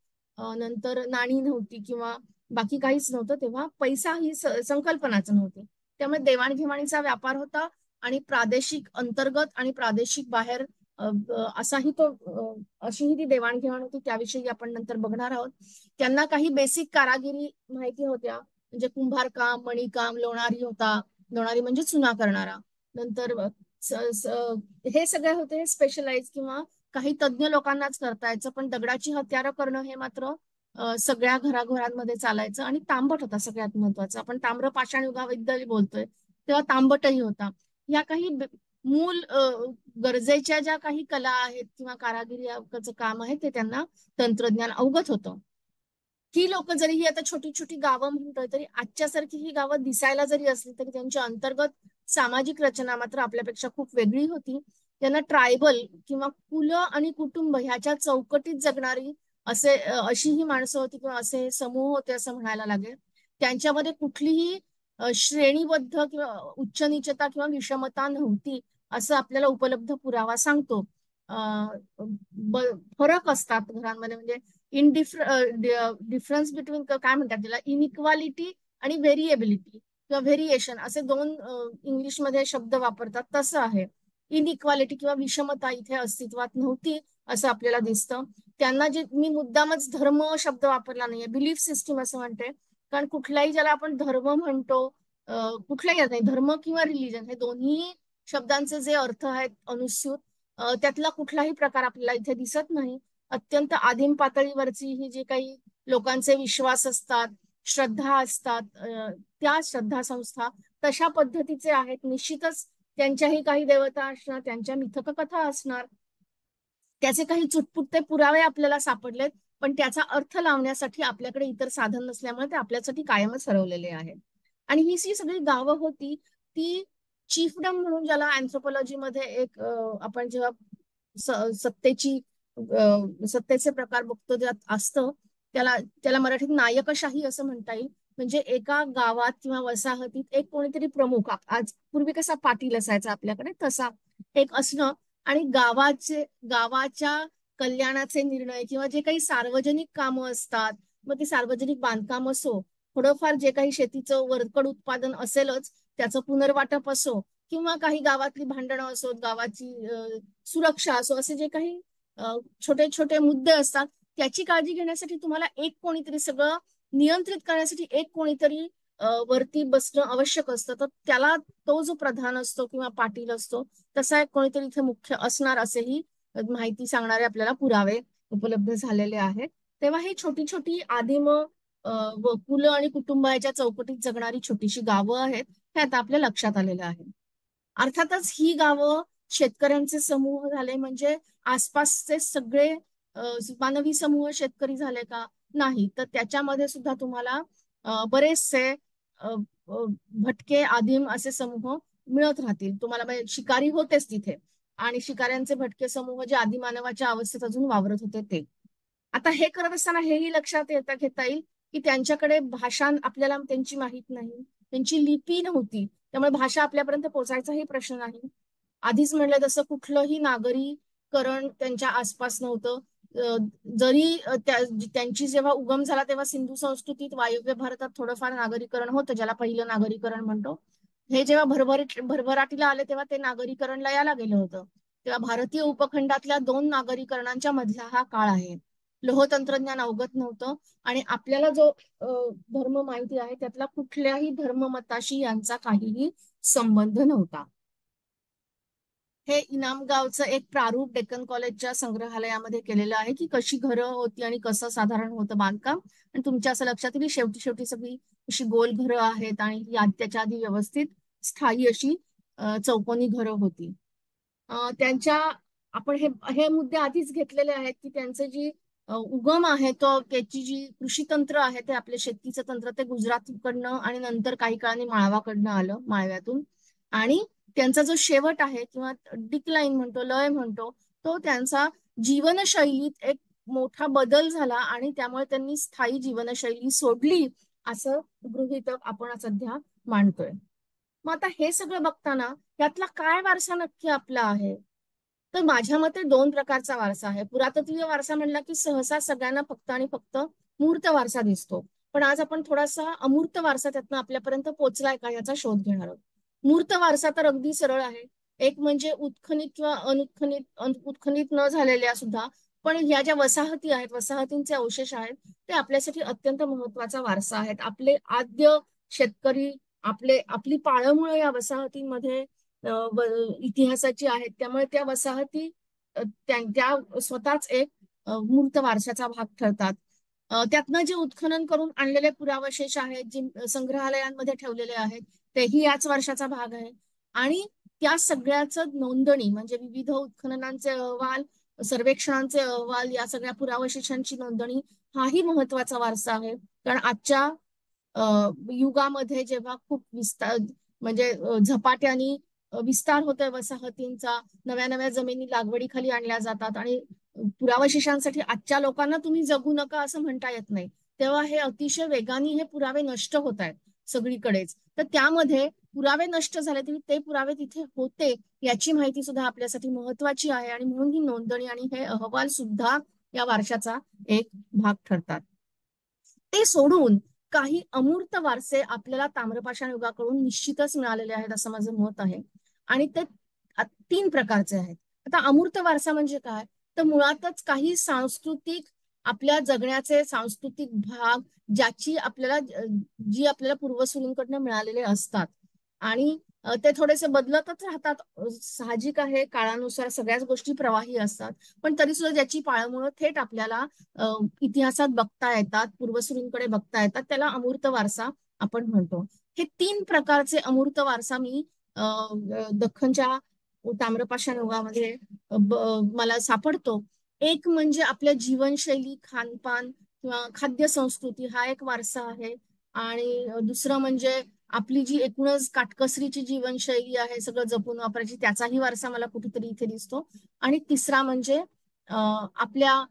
नंतर नाणी नव्हती किंवा बाकी काहीच नव्हतं. तेव्हा पैसा ही संकल्पनाच नव्हती. त्यामुळे देवाणघेवाणीचा व्यापार होता आणि प्रादेशिक अंतर्गत आणि प्रादेशिक बाहेर असाही तो अशीही ती देवाणघेवाण होती. त्याविषयी आपण नंतर बघणार आहोत. त्यांना काही बेसिक कारागिरी माहिती होत्या, म्हणजे कुंभारकाम, मणिकाम, लोणारी होता. लोणारी म्हणजे चुना करणारा. नंतर हे सगळे होते स्पेशलाइज किंवा काही तज्ञ लोकांनाच करता यायचं. पण दगडाची हत्यारं करणं हे मात्र सगळ्या घराघरांमध्ये चालायचं. आणि तांबट होता सगळ्यात महत्वाचं. आपण ताम्र पाषाण युगाबद्दल बोलतोय तेव्हा तांबटही होता. या काही मूल गरजेच्या ज्या काही कला आहेत किंवा कारागिरीचं काम आहे ते त्यांना तंत्रज्ञान अवगत होतं. ही लोक जरी ही आता छोटी छोटी गावं म्हणतोय तरी आजच्यासारखी ही गावं दिसायला जरी असली तरी त्यांच्या अंतर्गत सामाजिक रचना मात्र आपल्यापेक्षा खूप वेगळी होती. त्यांना ट्रायबल किंवा कुल आणि कुटुंब ह्याच्या चौकटीत जगणारी अशी ही माणसं होती किंवा असे समूह होते असं म्हणायला लागेल. त्यांच्यामध्ये कुठलीही श्रेणीबद्ध किंवा उच्च नीचता किंवा विषमता नव्हती असं आपल्याला उपलब्ध पुरावा सांगतो. फरक असतात घरांमध्ये, म्हणजे डिफरन्स बिटवीन काय म्हणतात त्याला, इनइक्वालिटी आणि व्हेरिएबिलिटी किंवा व्हेरिएशन असे दोन इंग्लिशमध्ये शब्द वापरतात. तसं आहे. इनइक्वालिटी किंवा विषमता इथे अस्तित्वात नव्हती असं आपल्याला दिसतं. त्यांना जे मी मुद्दामच धर्म शब्द वापरला नाहीये, बिलीफ सिस्टीम असं म्हणते. कारण कुठलाही ज्याला आपण धर्म म्हणतो, कुठलाही नाही, धर्म किंवा रिलीजन हे दोन्ही शब्दांचे जे अर्थ आहेत अनुस्यूत, त्यातला कुठलाही प्रकार आपल्याला इथे दिसत नाही. अत्यंत आदिम पातळीवरची ही जे काही लोकांचे विश्वास असतात, श्रद्धा असतात, त्या श्रद्धा संस्था तशा पद्धतीचे आहेत. निश्चितच त्यांच्याही काही देवता असणार, त्यांच्या मिथक कथा असणार, त्याचे काही चुटपुटते पुरावे आपल्याला सापडलेत. पण त्याचा अर्थ लावण्यासाठी आपल्याकडे इतर साधन नसल्यामुळे ते आपल्यासाठी कायमच हरवलेले आहेत. आणि ही जी सगळी गावं होती ती चिफडम म्हणून, ज्याला अँथ्रोपॉलॉजीमध्ये एक आपण जेव्हा सत्तेची सत्तेचे प्रकार बघतो त्यात असतं, त्याला त्याला मराठीत नायकशाही असं म्हणता येईल. म्हणजे एका गावात किंवा वसाहतीत एक कोणीतरी प्रमुख, आज पूर्वी कसा पाटील असायचा आपल्याकडे तसा एक असणं, आणि गावाच्या कल्याणाचे निर्णय किंवा जे काही सार्वजनिक कामं असतात, मग ते सार्वजनिक बांधकाम असो, थोडंफार जे काही शेतीचं वरकड उत्पादन असेलच त्याचं पुनर्वाटप असो, किंवा काही गावातली भांडणं असो, गावाची सुरक्षा असो, असे जे काही छोटे छोटे मुद्दे असतात त्याची काळजी घेण्यासाठी तुम्हाला एक कोणीतरी, सगळं नियंत्रित करण्यासाठी एक कोणीतरी वरती बसणं आवश्यक असतं. तर त्याला तो जो प्रधान असतो किंवा पाटील असतो तसा एक कोणीतरी इथे मुख्य असणार असेही माहिती सांगणारे आपल्याला पुरावे उपलब्ध झालेले आहेत. तेव्हा ही छोटी छोटी आदिम व कुल आणि कुटुंबाच्या चौकटीत जगणारी छोटीशी गावं आहेत हे आता आपल्या लक्षात आलेलं आहे. अर्थातच ही गावं शेतकऱ्यांचे समूह झाले म्हणजे आसपासचे सगळे मानवी समूह शेतकरी झाले का? नाही. तर त्याच्यामध्ये सुद्धा तुम्हाला बरेचसे भटके आदिम असे समूह मिळत राहतील तुम्हाला. म्हणजे शिकारी होतेच तिथे, आणि शिकाऱ्यांचे भटके समूह जे आदिमानवाच्या अवस्थेत अजून वावरत होते ते. आता हे करत असताना हेही लक्षात घेता येईल की त्यांच्याकडे भाषा आपल्याला त्यांची माहित नाही, त्यांची लिपी नव्हती, त्यामुळे भाषा आपल्यापर्यंत पोहोचायचाही प्रश्न नाही. आधीच म्हणलं तसं कुठलंही नागरीकरण त्यांच्या आसपास नव्हतं. जरी त्यांची जेव्हा उगम झाला तेव्हा सिंधू संस्कृतीत वायव्य भारतात थोडंफार नागरीकरण होतं, ज्याला पहिलं नागरीकरण म्हणतो. हे जेव्हा भरभराटीला आले तेव्हा ते नागरीकरण लयाला गेलं होतं. तेव्हा भारतीय उपखंडातल्या दोन नागरीकरणांच्या मधला हा काळ आहे. लोह तंत्रज्ञान अवगत नव्हतं आणि आपल्याला जो धर्म माहिती आहे त्यातला कुठल्याही धर्ममताशी यांचा काहीही संबंध नव्हता. हे इनामगावचं एक प्रारूप डेक्कन कॉलेजच्या संग्रहालयामध्ये केलेलं आहे की कशी घरं होती आणि कसं साधारण होतं बांधकाम. आणि तुमच्या असं लक्षात येईल शेवटी शेवटी सगळी अशी गोल घरं आहेत आणि त्याच्या आधी व्यवस्थित स्थायी अशी चौकोनी घरं होती. त्यांच्या आपण हे हे मुद्दे आधीच घेतलेले आहेत की त्यांचं जी उगम आहे तो त्याची जी कृषी तंत्र आहे ते आपले शेतीचं तंत्र ते गुजरातकडनं आणि नंतर काही काळाने माळवाकडनं आलं, माळव्यातून. आणि त्यांचा जो शेवट आहे किंवा डिक्लाइन म्हणतो, लय म्हणतो, तो त्यांचा जीवनशैलीत एक मोठा बदल झाला आणि त्यामुळे त्यांनी स्थायी जीवनशैली सोडली, असं गृहीतक आपण सध्या मांडतोय. मग आता हे सगळं बघताना यातला काय वारसा नक्की आपला आहे? तर माझ्या मते दोन प्रकारचा वारसा आहे. पुरातत्वीय वारसा म्हणला की सहसा सगळ्यांना फक्त आणि फक्त मूर्त वारसा दिसतो. पण आज आपण थोडासा अमूर्त वारसा त्यातनं आपल्यापर्यंत पोहोचलाय का याचा शोध घेणार आहोत. मूर्त वारसा तर अगदी सरळ आहे. एक म्हणजे उत्खनित किंवा उत्खनित न झालेल्या सुद्धा, पण ह्या ज्या वसाहती आहेत, वसाहतींचे अवशेष आहेत, ते आपल्यासाठी अत्यंत महत्वाचा वारसा आहेत. आपले आद्य शेतकरी, आपली पाळंमुळं या वसाहतींमध्ये इतिहासाची आहेत. त्यामुळे त्या वसाहती त्या स्वतःच एक मूर्त वारशाचा भाग ठरतात. त्यातनं जे उत्खनन करून आणलेले पुरावशेष आहेत, जे संग्रहालयांमध्ये ठेवलेले आहेत, तेही याच वर्षाचा भाग आहे. आणि त्या सगळ्याचं नोंदणी म्हणजे विविध उत्खननांचे अहवाल, सर्वेक्षणांचे अहवाल, या सगळ्या पुरावशेषांची नोंदणी हाही महत्वाचा वारसा आहे. कारण आजच्या युगामध्ये जेव्हा खूप विस्तार म्हणजे झपाट्याने विस्तार होतोय वसाहतींचा, नव्या नव्या जमिनी लागवडीखाली आणल्या जातात आणि पुरावशेषांसाठी आजच्या लोकांना तुम्ही जगू नका असं म्हणता येत नाही, तेव्हा हे अतिशय वेगाने हे पुरावे नष्ट होत आहेत सगळीकडेच. तर त्यामध्ये पुरावे नष्ट झाले तरी ते पुरावे तिथे होते याची माहिती सुद्धा आपल्यासाठी महत्वाची आहे आणि म्हणून ही नोंदणी आणि हे अहवाल सुद्धा या वारशाचा एक भाग ठरतात. ते सोडून काही अमूर्त वारसे आपल्याला ताम्रपाषाण युगाकडून निश्चितच मिळालेले आहेत असं माझं मत आहे. आणि ते तीन प्रकारचे आहेत. आता अमूर्त वारसा म्हणजे काय? तर मुळातच काही सांस्कृतिक, आपल्या जगण्याचे सांस्कृतिक भाग जी आपल्याला पूर्वसुरींकडनं मिळालेले असतात आणि ते थोडेसे बदलतच राहतात. साहजिक आहे, काळानुसार सगळ्याच गोष्टी प्रवाही असतात, पण तरी सुद्धा ज्याची पाळंमुळं थेट आपल्याला इतिहासात बघता येतात, पूर्वसुरींकडे बघता येतात, त्याला अमूर्त वारसा आपण म्हणतो. हे तीन प्रकारचे अमूर्त वारसा मी दख्खनच्या ताम्रपाषाण युगामध्ये मला सापडतो. एक म्हणजे आपल्या जीवनशैली, खानपान किंवा खाद्य संस्कृती हा एक वारसा आहे. आणि दुसरं म्हणजे आपली जी एकूणच काटकसरीची जीवनशैली आहे, सगळं जपून वापरायची, त्याचाही वारसा मला कुठेतरी इथे दिसतो. आणि तिसरा म्हणजे आपल्या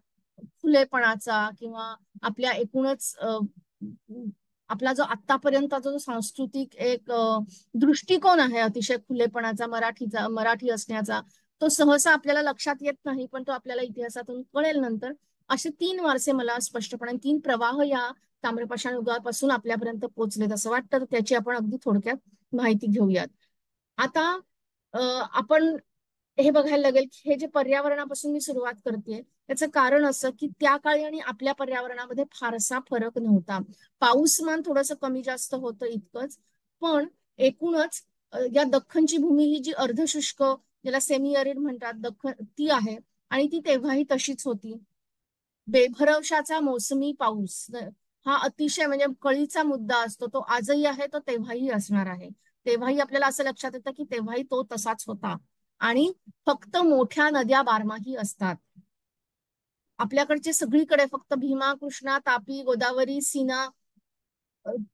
खुलेपणाचा किंवा आपल्या एकूणच आपला जो आतापर्यंतचा जो सांस्कृतिक एक दृष्टिकोन आहे अतिशय खुलेपणाचा, मराठी असण्याचा, तो सहसा आपल्याला लक्षात येत नाही, पण तो आपल्याला इतिहासातून कळेल नंतर. असे तीन वारसे मला स्पष्टपणे, तीन प्रवाह या ताम्रपाषाण युगापासून आपल्यापर्यंत पोहोचलेत असं वाटतं. तर त्याची आपण अगदी थोडक्यात माहिती घेऊयात. आता आपण हे बघायला लागेल की हे जे पर्यावरणापासून मी सुरुवात करते त्याचं कारण असं की त्या काळी आणि आपल्या पर्यावरणामध्ये फारसा फरक नव्हता. पाऊसमान थोडंसं कमी जास्त होतं इतकंच, पण एकूणच या दख्खनची भूमी ही जी अर्धशुष्क, ज्याला सेमी अरिड म्हणतात, दख्खन ती आहे आणि ती तेव्हाही तशीच होती. बेभरवशाचा मोसमी पाऊस हा अतिशय म्हणजे कळीचा मुद्दा असतो, तो आजही आहे, तो तेव्हाही असणार आहे. तेव्हाही आपल्याला असं लक्षात येतं की तेव्हाही तो तसाच होता. आणि फक्त मोठ्या नद्या बारमाही असतात. आपल्याकडचे सगळीकडे फक्त भीमा, कृष्णा, तापी, गोदावरी, सीना,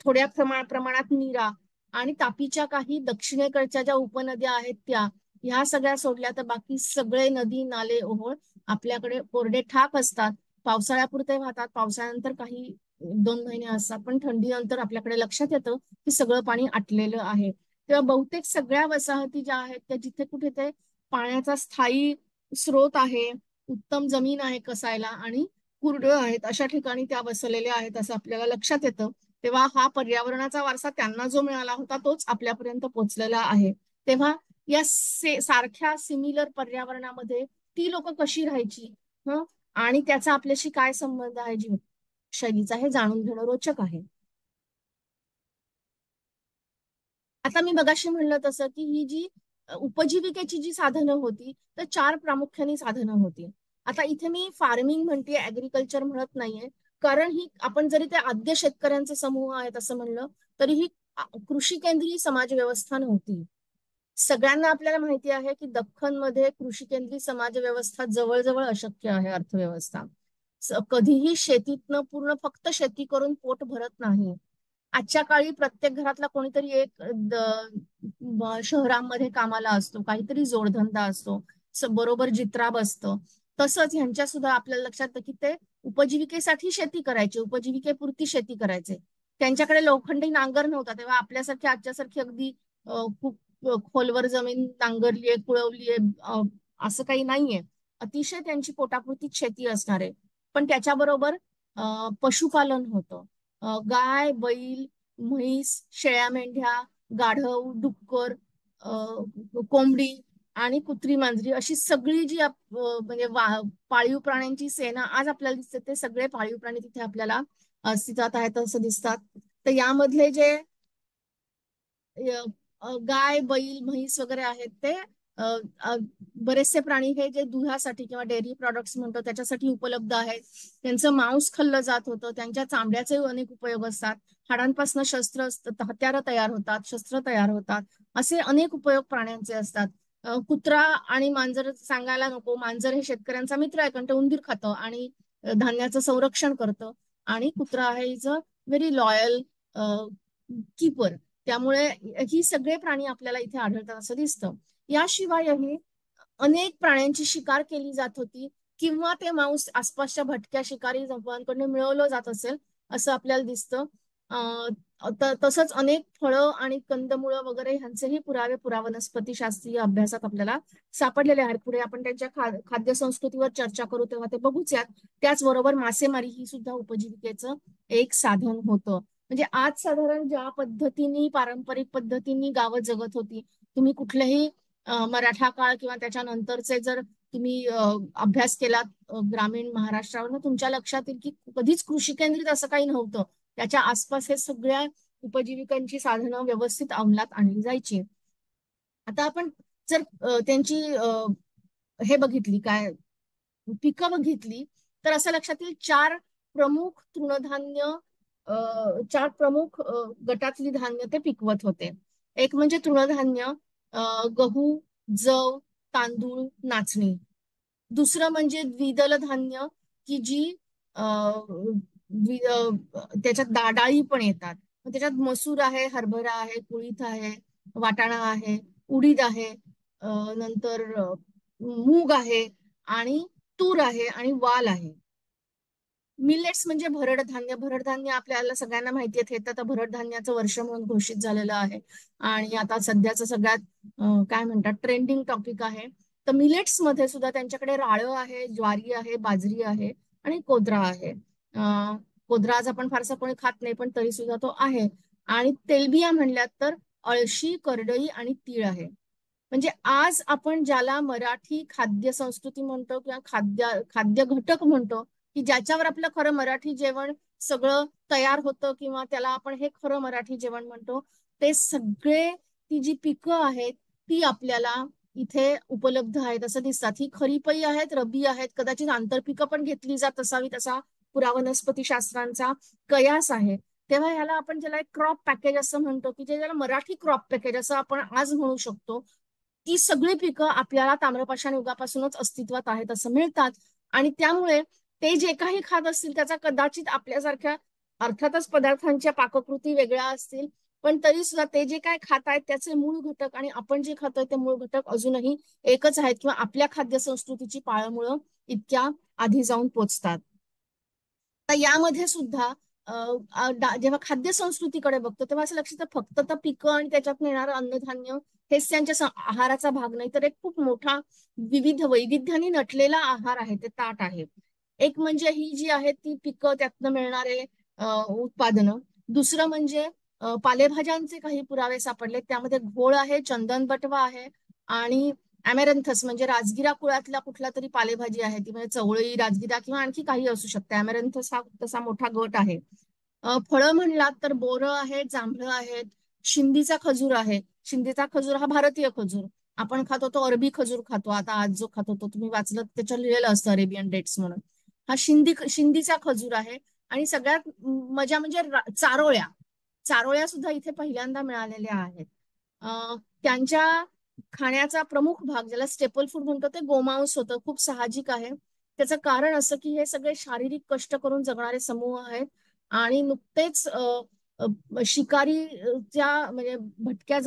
थोड्या प्रमाणात नीरा आणि तापीच्या काही दक्षिणेकडच्या ज्या उपनद्या आहेत त्या, ह्या सगळ्या सोडल्या तर बाकी सगळे नदी नाले ओहोळ आपल्याकडे कोरडे ठाक असतात. पावसाळ्यापुरते वाहतात, पावसाळ्यानंतर काही 2 महिने असतात, पण थंडीनंतर आपल्याकडे लक्षात येतं की सगळं पाणी आटलेलं आहे. तेव्हा बहुतेक सगळ्या वसाहती ज्या आहेत त्या जिथे कुठे ते पाण्याचा स्थायी स्रोत आहे, उत्तम जमीन आहे कसायला आणि कुरडळ आहेत, अशा ठिकाणी त्या वसलेल्या आहेत असं आपल्याला लक्षात येतं. तेव्हा हा पर्यावरणाचा वारसा त्यांना जो मिळाला होता तोच आपल्यापर्यंत पोहोचलेला आहे. तेव्हा या सारख्या सिमिलर पर्यावरणामध्ये ती लोक कशी राहायची आणि त्याचा आपल्याशी काय संबंध आहे जीवन शैलीचा, हे जाणून घेणं रोचक आहे. आता मी मगाशी म्हणलं तसं की ही जी उपजीविकेची जी साधनं होती तर 4 प्रामुख्याने साधनं होती. आता इथे मी फार्मिंग म्हणते, ऍग्रिकल्चर म्हणत नाहीये, कारण ही आपण जरी ते आद्य शेतकऱ्यांचे समूह आहेत असं म्हणलं तरी ही कृषी केंद्रीय समाज व्यवस्था नव्हती. सगळ्यांना आपल्याला माहिती आहे की दख्खनमध्ये कृषी केंद्रीय समाज व्यवस्था जवळजवळ अशक्य आहे. अर्थव्यवस्था कधीही शेतीतनं पूर्ण फक्त शेती करून पोट भरत नाही. आजच्या काळी प्रत्येक घरातला कोणीतरी एक शहरांमध्ये कामाला असतो, काहीतरी जोडधंदा असतो, बरोबर जित्राब असतं. तसंच ह्यांच्या सुद्धा आपल्याला लक्षात येतं की ते उपजीविकेसाठी शेती करायचे, उपजीविकेपुरती शेती करायचे. त्यांच्याकडे लोखंडी नांगर नव्हता, तेव्हा आपल्यासारखी आजच्यासारखी अगदी खूप खोलवर जमीन नांगरलीये, कुळवलीये असं काही नाहीये. अतिशय त्यांची पोटापुरतीच शेती असणार आहे. पण त्याच्याबरोबर पशुपालन होतं. गाय, बैल, म्हैस, शेळ्या, मेंढ्या, गाढव, डुक्कर, कोंबडी आणि कुत्री, मांजरी अशी सगळी जी म्हणजे पाळीव प्राण्यांची सेना आज आपल्याला दिसते, ते सगळे पाळीव प्राणी तिथे आपल्याला अस्तित्वात आहेत असं दिसतात. तर यामधले जे गाय, बैल, म्हैस वगैरे आहेत ते अ, अ, बरेचसे प्राणी हे जे दुधासाठी किंवा डेअरी प्रॉडक्ट्स म्हणतो त्याच्यासाठी उपलब्ध आहेत. त्यांचं मांस खाल्लं जात होतं, त्यांच्या चामड्याचे अनेक उपयोग असतात. हाडांपासून शस्त्र हत्यारं तयार होतात, शस्त्र तयार होतात, असे अनेक उपयोग प्राण्यांचे असतात. कुत्रा आणि मांजर सांगायला नको, मांजर हे शेतकऱ्यांचा मित्र आहे कारण ते उंदीर खातं आणि धान्याचं संरक्षण करतं. आणि कुत्रा आहे is a very loyal keeper. त्यामुळे ही सगळे प्राणी आपल्याला इथे आढळतात असं दिसतं. याशिवायही अनेक प्राण्यांची शिकार केली जात होती किंवा ते मांस आसपासच्या भटक्या शिकारी जंतूंकडून मिळवलं जात असेल असं आपल्याला दिसतं. तसंच अनेक फळं आणि कंदमुळं वगैरे ह्यांचेही पुरावे पुरावनस्पती अभ्यासात आपल्याला सापडलेले आहेत. पुढे आपण त्यांच्या खाद्य संस्कृतीवर चर्चा करू तेव्हा ते बघूच यात. त्याचबरोबर मासेमारी ही सुद्धा उपजीविकेचं एक साधन होतं. म्हणजे आज साधारण ज्या पद्धतीने पारंपरिक पद्धतीने गावं जगत होती, तुम्ही कुठल्याही मराठा काळ किंवा त्याच्यानंतरचे जर तुम्ही अभ्यास केलात ग्रामीण महाराष्ट्रावर, तुमच्या लक्षात येईल की कधीच कृषी केंद्रित असं काही नव्हतं. त्याच्या आसपास हे सगळ्या उपजीविकांची साधनं व्यवस्थित अंमलात आणली जायची. आता आपण जर त्यांची हे बघितली काय पिकं बघितली तर असं लक्षात येईल प्रमुख तृणधान्य चार प्रमुख गटातली धान्य ते पिकवत होते. एक म्हणजे तृणधान्य, गहू, जव, तांदूळ, नाचणी. दुसरं म्हणजे द्विदल धान्य, की जी त्याच्यात डाळी पण येतात. त्याच्यात मसूर आहे, हरभरा आहे, कुळीथ आहे, वाटाणा आहे, उडीद आहे, नंतर मूग आहे आणि तूर आहे आणि वाल आहे. मिलेट्स म्हणजे भरड धान्य. भरड धान्य आपल्याला सगळ्यांना माहिती आहे, हे तर आता भरड धान्याचं वर्ष म्हणून घोषित झालेलं आहे आणि आता सध्याचं सगळ्यात काय म्हणतात ट्रेंडिंग टॉपिक आहे. तर मिलेट्स मध्ये सुद्धा त्यांच्याकडे राळं आहे, ज्वारी आहे, बाजरी आहे आणि कोद्रा आहे. कोद्रा आज आपण फारसा कोणी खात नाही पण तरी सुद्धा तो आहे. आणि तेलबिया म्हणल्यात तर अळशी, करडई आणि तीळ आहे. म्हणजे आज आपण ज्याला मराठी खाद्य संस्कृती म्हणतो किंवा खाद्य घटक म्हणतो, की ज्याच्यावर आपलं खरं मराठी जेवण सगळं तयार होतं किंवा त्याला आपण हे खरं मराठी जेवण म्हणतो, ते सगळे ती जी पिकं आहेत ती आपल्याला इथे उपलब्ध आहेत असं दिसतात. ही खरीपही आहेत, रब्बी आहेत, कदाचित आंतरपिकं पण घेतली जात असावी तसा पुरावनस्पती शास्त्रांचा कयास आहे. तेव्हा ह्याला आपण ज्याला एक क्रॉप पॅकेज असं म्हणतो, की जे ज्याला मराठी क्रॉप पॅकेज असं आपण आज म्हणू शकतो, ती सगळी पिकं आपल्याला ताम्रपाषाण युगापासूनच अस्तित्वात आहेत असं मिळतात. आणि त्यामुळे ते जे काही खात असतील त्याचा कदाचित आपल्यासारख्या अर्थातच पदार्थांच्या पाककृती वेगळ्या असतील, पण तरी सुद्धा ते जे काय खात आहेत त्याचे मूळ घटक आणि आपण जे खातोय ते मूळ घटक अजूनही एकच आहेत किंवा आपल्या खाद्य संस्कृतीची पाळंमुळं इतक्या आधी जाऊन पोचतात. तर यामध्ये सुद्धा जेव्हा खाद्य संस्कृतीकडे बघतो तेव्हा असं लक्षात येतं फक्त तर पिकं आणि त्याच्यात येणारं अन्नधान्य हेच त्यांच्या आहाराचा भाग नाही, तर एक खूप मोठा विविध वैविध्याने नटलेला आहार आहे, ते ताट आहे. एक म्हणजे ही जी आहेत ती पिकं त्यातनं मिळणारे उत्पादनं. दुसरं म्हणजे पालेभाज्यांचे काही पुरावे सापडले, त्यामध्ये घोळ आहे, चंदन बटवा आहे आणि अमेरंथस म्हणजे राजगिरा कुळातला कुठला तरी पालेभाजी आहे ती, म्हणजे चवळी, राजगिरा किंवा आणखी काही असू शकते. अमेरंथस हा तसा मोठा गट आहे. फळं म्हणलात तर बोरं आहेत, जांभळं आहेत, शिंदीचा खजूर आहे. शिंदीचा खजूर हा भारतीय खजूर. आपण खातो तो अरबी खजूर खातो. आता आज जो खातो तो तुम्ही वाचलं त्याच्यावर लिहिलेलं असतं अरेबियन डेट्स म्हणून. हा शिंदीचा खजूर आहे. आणि सगळ्यात मजा म्हणजे चारोळ्या. चारोळ्या सुद्धा इथे पहिल्यांदा मिळालेल्या आहेत. त्यांच्या खाण्याचा प्रमुख भाग ज्याला स्टेपल फूड म्हणतो ते गोमांस होतं. खूप साहजिक आहे. त्याचं कारण असं की हे सगळे शारीरिक कष्ट करून जगणारे समूह आहेत आणि नुकतेच शिकारीच्या म्हणजे भटक्या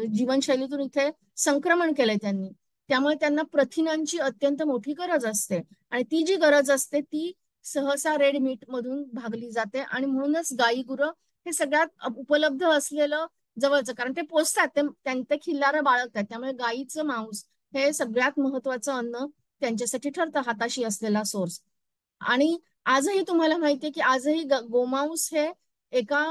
जीवनशैलीतून इथे संक्रमण केलंय त्यांनी. त्यामुळे त्यांना प्रथिनांची अत्यंत मोठी गरज असते आणि ती जी गरज असते ती सहसा रेड मीट मधून भागली जाते आणि म्हणूनच गाई गुरं हे सगळ्यात उपलब्ध असलेलं जवळचं, कारण ते पोचतात, ते खिल्लारं बाळगतात, त्यामुळे गाईचं मांस हे सगळ्यात महत्वाचं अन्न त्यांच्यासाठी ठरतं, हाताशी असलेला सोर्स. आणि आजही तुम्हाला माहितीये की आजही गोमांस हे एका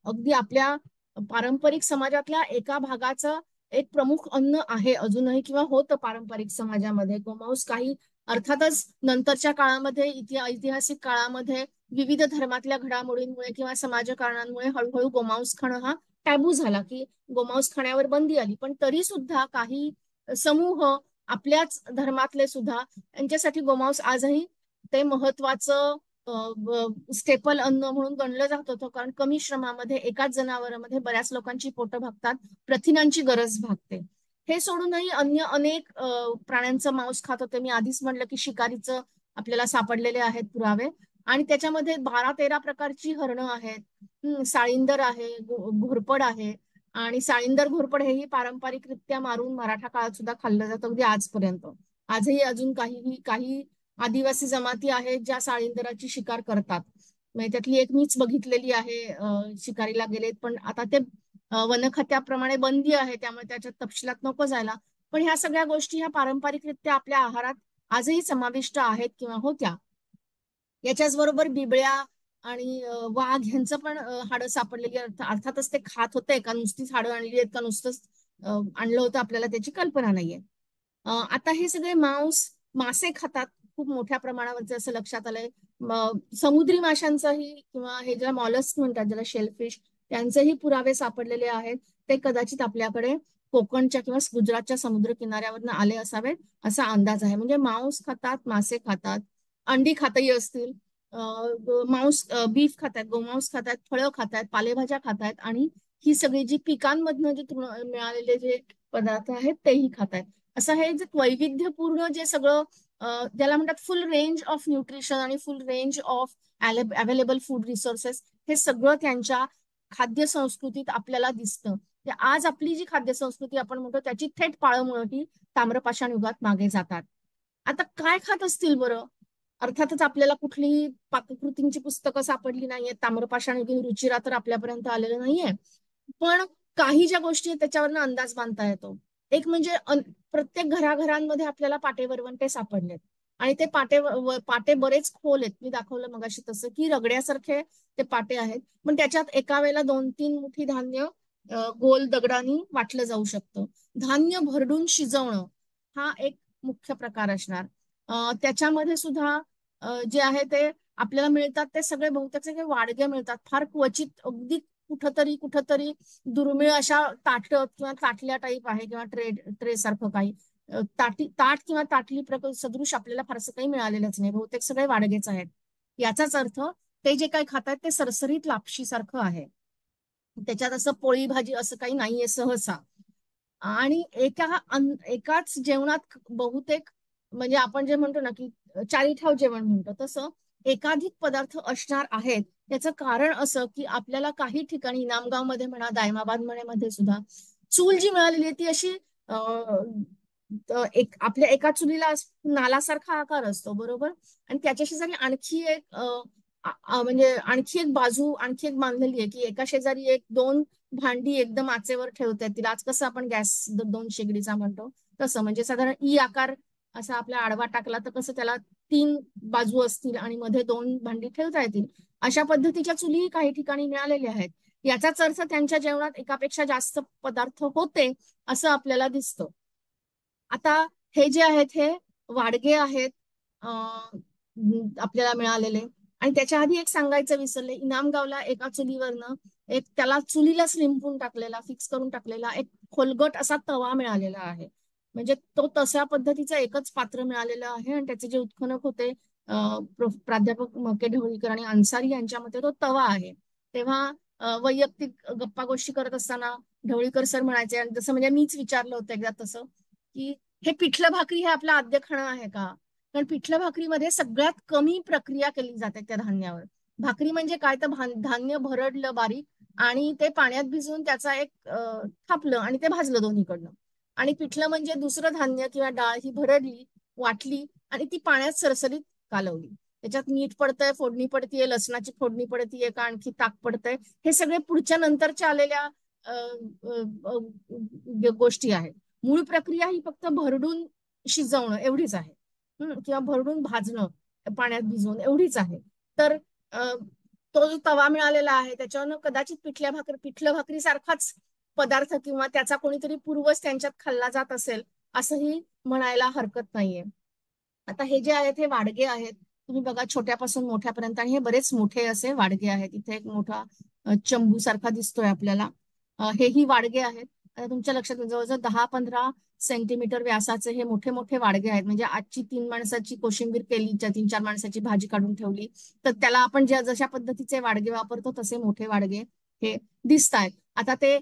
अगदी आपल्या पारंपरिक समाजातल्या एका भागाचं एक प्रमुख अन्न आहे अजूनही, किंवा होतं पारंपरिक समाजामध्ये गोमांस. काही अर्थातच नंतरच्या काळामध्ये ऐतिहासिक काळामध्ये विविध धर्मातल्या घडामोडींमुळे किंवा समाजकारणांमुळे हळूहळू गोमांस खाणं हा टॅबू झाला, की गोमांस खाण्यावर बंदी आली. पण तरी सुद्धा काही समूह आपल्याच धर्मातले सुद्धा यांच्यासाठी गोमांस आजही ते महत्वाचं स्टेपल अन्न म्हणून गणलं जात होतं, कारण कमी श्रमामध्ये एकाच जनावरांमध्ये बऱ्याच लोकांची पोटं भागतात, प्रथिनांची गरज भागते. हे सोडूनही अन्य अनेक प्राण्यांचं मांस खात होते. मी आधीच म्हणलं की शिकारीचं आपल्याला सापडलेले आहेत पुरावे, आणि त्याच्यामध्ये 12-13 प्रकारची हरणं आहेत, साळींदर आहे, घोरपड आहे. आणि साळींदर घोरपड हेही पारंपरिकरित्या मारून मराठा काळात सुद्धा खाल्लं जातं अगदी आजपर्यंत. आजही अजून काही आदिवासी जमाती आहेत ज्या साळींदराची शिकार करतात. म्हणजे त्यातली एक मीच बघितलेली आहे, शिकारीला गेलेत, पण आता ते वन खात्याप्रमाणे बंदी आहे, त्यामुळे त्याच्यात तपशिलात नको जायला. पण ह्या सगळ्या गोष्टी ह्या पारंपरिकरित्या आपल्या आहारात आजही समाविष्ट आहेत किंवा होत्या. याच्याच बरोबर बिबळ्या आणि वाघ ह्यांचं पण हाडं सापडलेली, अर्थातच ते खात होते का, नुसतीच हाडं आणली आहेत का, नुसतंच आणलं होतं आपल्याला त्याची कल्पना नाहीये. आता हे सगळे मासे खातात खूप मोठ्या प्रमाणावरचे असं लक्षात आलंय. समुद्री माशांचाही किंवा हे ज्याला मॉलस्क म्हणतात, ज्याला शेलफिश, त्यांचेही पुरावे सापडलेले आहेत. ते कदाचित आपल्याकडे कोकणच्या किंवा गुजरातच्या समुद्र किनाऱ्यावरनं आले असावेत असा अंदाज आहे. म्हणजे मांस खातात, मासे खातात, अंडी खातही असतील, मांस बीफ खातात, गोमांस खातात, फळं खातात, पालेभाज्या खातात, आणि ही सगळी जी पिकांमधनं जे मिळालेले जे पदार्थ आहेत तेही खातात. असं हे जे वैविध्यपूर्ण जे सगळं ज्याला म्हणतात फुल रेंज ऑफ न्यूट्रिशन आणि फुल range of available food resources, हे सगळं त्यांच्या खाद्य संस्कृतीत आपल्याला दिसतं. आज आपली जी खाद्य संस्कृती आपण म्हणतो त्याची थेट पाळंमुळं ही ताम्रपाषाण युगात मागे जातात. आता काय खात असतील बरं? अर्थातच आपल्याला कुठलीही पाककृतींची पुस्तकं सापडली नाहीये, ताम्रपाषाण युगीन रुचिरा तर आपल्यापर्यंत आलेलं नाहीये. पण काही ज्या गोष्टी आहेत त्याच्यावरनं अंदाज बांधता येतो. एक म्हणजे प्रत्येक घराघरांमध्ये आपल्याला पाटे वरवंटे सापडलेत, आणि ते पाटे बरेच खोल आहेत. मी दाखवलं मगाशी तसं की रगड्यासारखे ते पाटे आहेत, पण त्याच्यात एका वेळेला 2-3 मुठी धान्य गोल दगडांनी वाटलं जाऊ शकतं. धान्य भरडून शिजवणं हा एक मुख्य प्रकार असणार. त्याच्यामध्ये सुद्धा जे आहे ते आपल्याला मिळतात ते सगळे बहुतेक सगळे वाडगे मिळतात. फार क्वचित अगदी कुठंतरी दुर्मिळ अशा किंवा ताटल्या टाईप आहे, किंवा ट्रे सारखं काही ताट किंवा ताटली सदृश आपल्याला फारसं काही मिळालेलंच नाही. बहुतेक सगळे वाडगेच आहेत. याचाच अर्थ ते जे काही खातात ते सरसरीत लापशी सारखं आहे, त्याच्यात असं पोळी भाजी असं काही नाहीये सहसा. आणि एकाच जेवणात बहुतेक, म्हणजे आपण जे म्हणतो ना की चारीठाव जेवण म्हणतो, तसं एकाधिक पदार्थ असणार आहेत. त्याचं कारण असं की आपल्याला काही ठिकाणी नामगाव मध्ये म्हणा, दायमाबाद मध्ये सुद्धा चूल जी मिळालेली आहे ती अशी आपल्या एका चुलीला नालासारखा आकार असतो, बरोबर, आणि त्याच्या शेजारी आणखी एक म्हणजे आणखी एक बाजू आणखी एक बांधलेली आहे, की एका शेजारी एक दोन भांडी एकदम आचेवर ठेवता येतील. आज कसं आपण गॅस 2 शेगडीचा म्हणतो तसं, म्हणजे साधारण ई आकार असा आपला आडवा टाकला तर कसं त्याला 3 बाजू असतील आणि मध्ये 2 भांडी ठेवता येतील, अशा पद्धतीच्या चुली काही ठिकाणी मिळालेल्या आहेत. याचाच अर्थ त्यांच्या जेवणात एकापेक्षा जास्त पदार्थ होते असं आपल्याला दिसतं. आता हे जे आहेत हे वाडगे आहेत आपल्याला मिळालेले. आणि त्याच्या आधी एक सांगायचं विसरले, इनामगावला एका चुलीवरनं एक त्याला चुलीलाच लिंपून टाकलेला, फिक्स करून टाकलेला एक खोलगट असा तवा मिळालेला आहे. म्हणजे तो तशा पद्धतीचं एकच पात्र मिळालेलं आहे, आणि त्याचे जे उत्खनक होते प्राध्यापक मके ढवळीकर आणि अन्सारी यांच्या मते तो तवा आहे. तेव्हा वैयक्तिक गप्पा गोष्टी करत असताना ढवळीकर सर म्हणायचे, आणि जसं म्हणजे मीच विचारलं होतं एकदा तसं, की हे पिठलं भाकरी हे आपलं आद्य खाणं आहे का? कारण पिठलं भाकरीमध्ये सगळ्यात कमी प्रक्रिया केली जाते त्या धान्यावर. भाकरी म्हणजे काय तर धान्य भरडलं बारीक आणि ते पाण्यात भिजवून त्याचा एक थापलं आणि ते भाजलं दोन्हीकडनं. आणि पिठलं म्हणजे दुसरं धान्य किंवा डाळ ही भरडली, वाटली आणि ती पाण्यात सरसरीत कालवली. त्याच्यात मीठ पडतंय, फोडणी पडतीये, लसणाची फोडणी पडतीये का आणखी ताक पडतंय, हे सगळे पुढच्या नंतरच्या आलेल्या अ, अ, गोष्टी आहेत. मूळ प्रक्रिया ही फक्त भरडून शिजवणं एवढीच आहे. किंवा भरडून भाजणं पाण्यात भिजवून एवढीच आहे. तर अ, तो जो तवा मिळालेला आहे त्याच्यावर कदाचित पिठलं भाकरी सारखाच पदार्थ किंवा त्याचा कोणीतरी पूर्वज त्यांच्यात खाल्ला जात असेल असंही म्हणायला हरकत नाहीये. आता हे जे आहेत हे वाडगे आहेत. तुम्ही बघा छोट्यापासून मोठ्यापर्यंत, आणि हे बरेच मोठे असे वाडगे आहेत. इथे एक मोठा चंबू सारखा दिसतोय आपल्याला. हेही वाडगे आहेत. आता तुमच्या लक्षात येईल, जवळजवळ 10-15 सेंटीमीटर व्यासाचे हे मोठे मोठे वाडगे आहेत. म्हणजे आजची 3 माणसाची कोशिंबीर केली, 3-4 माणसाची भाजी काढून ठेवली तर त्याला आपण ज्या जशा पद्धतीचे वाडगे वापरतो तसे मोठे वाडगे हे दिसत आहेत. आता ते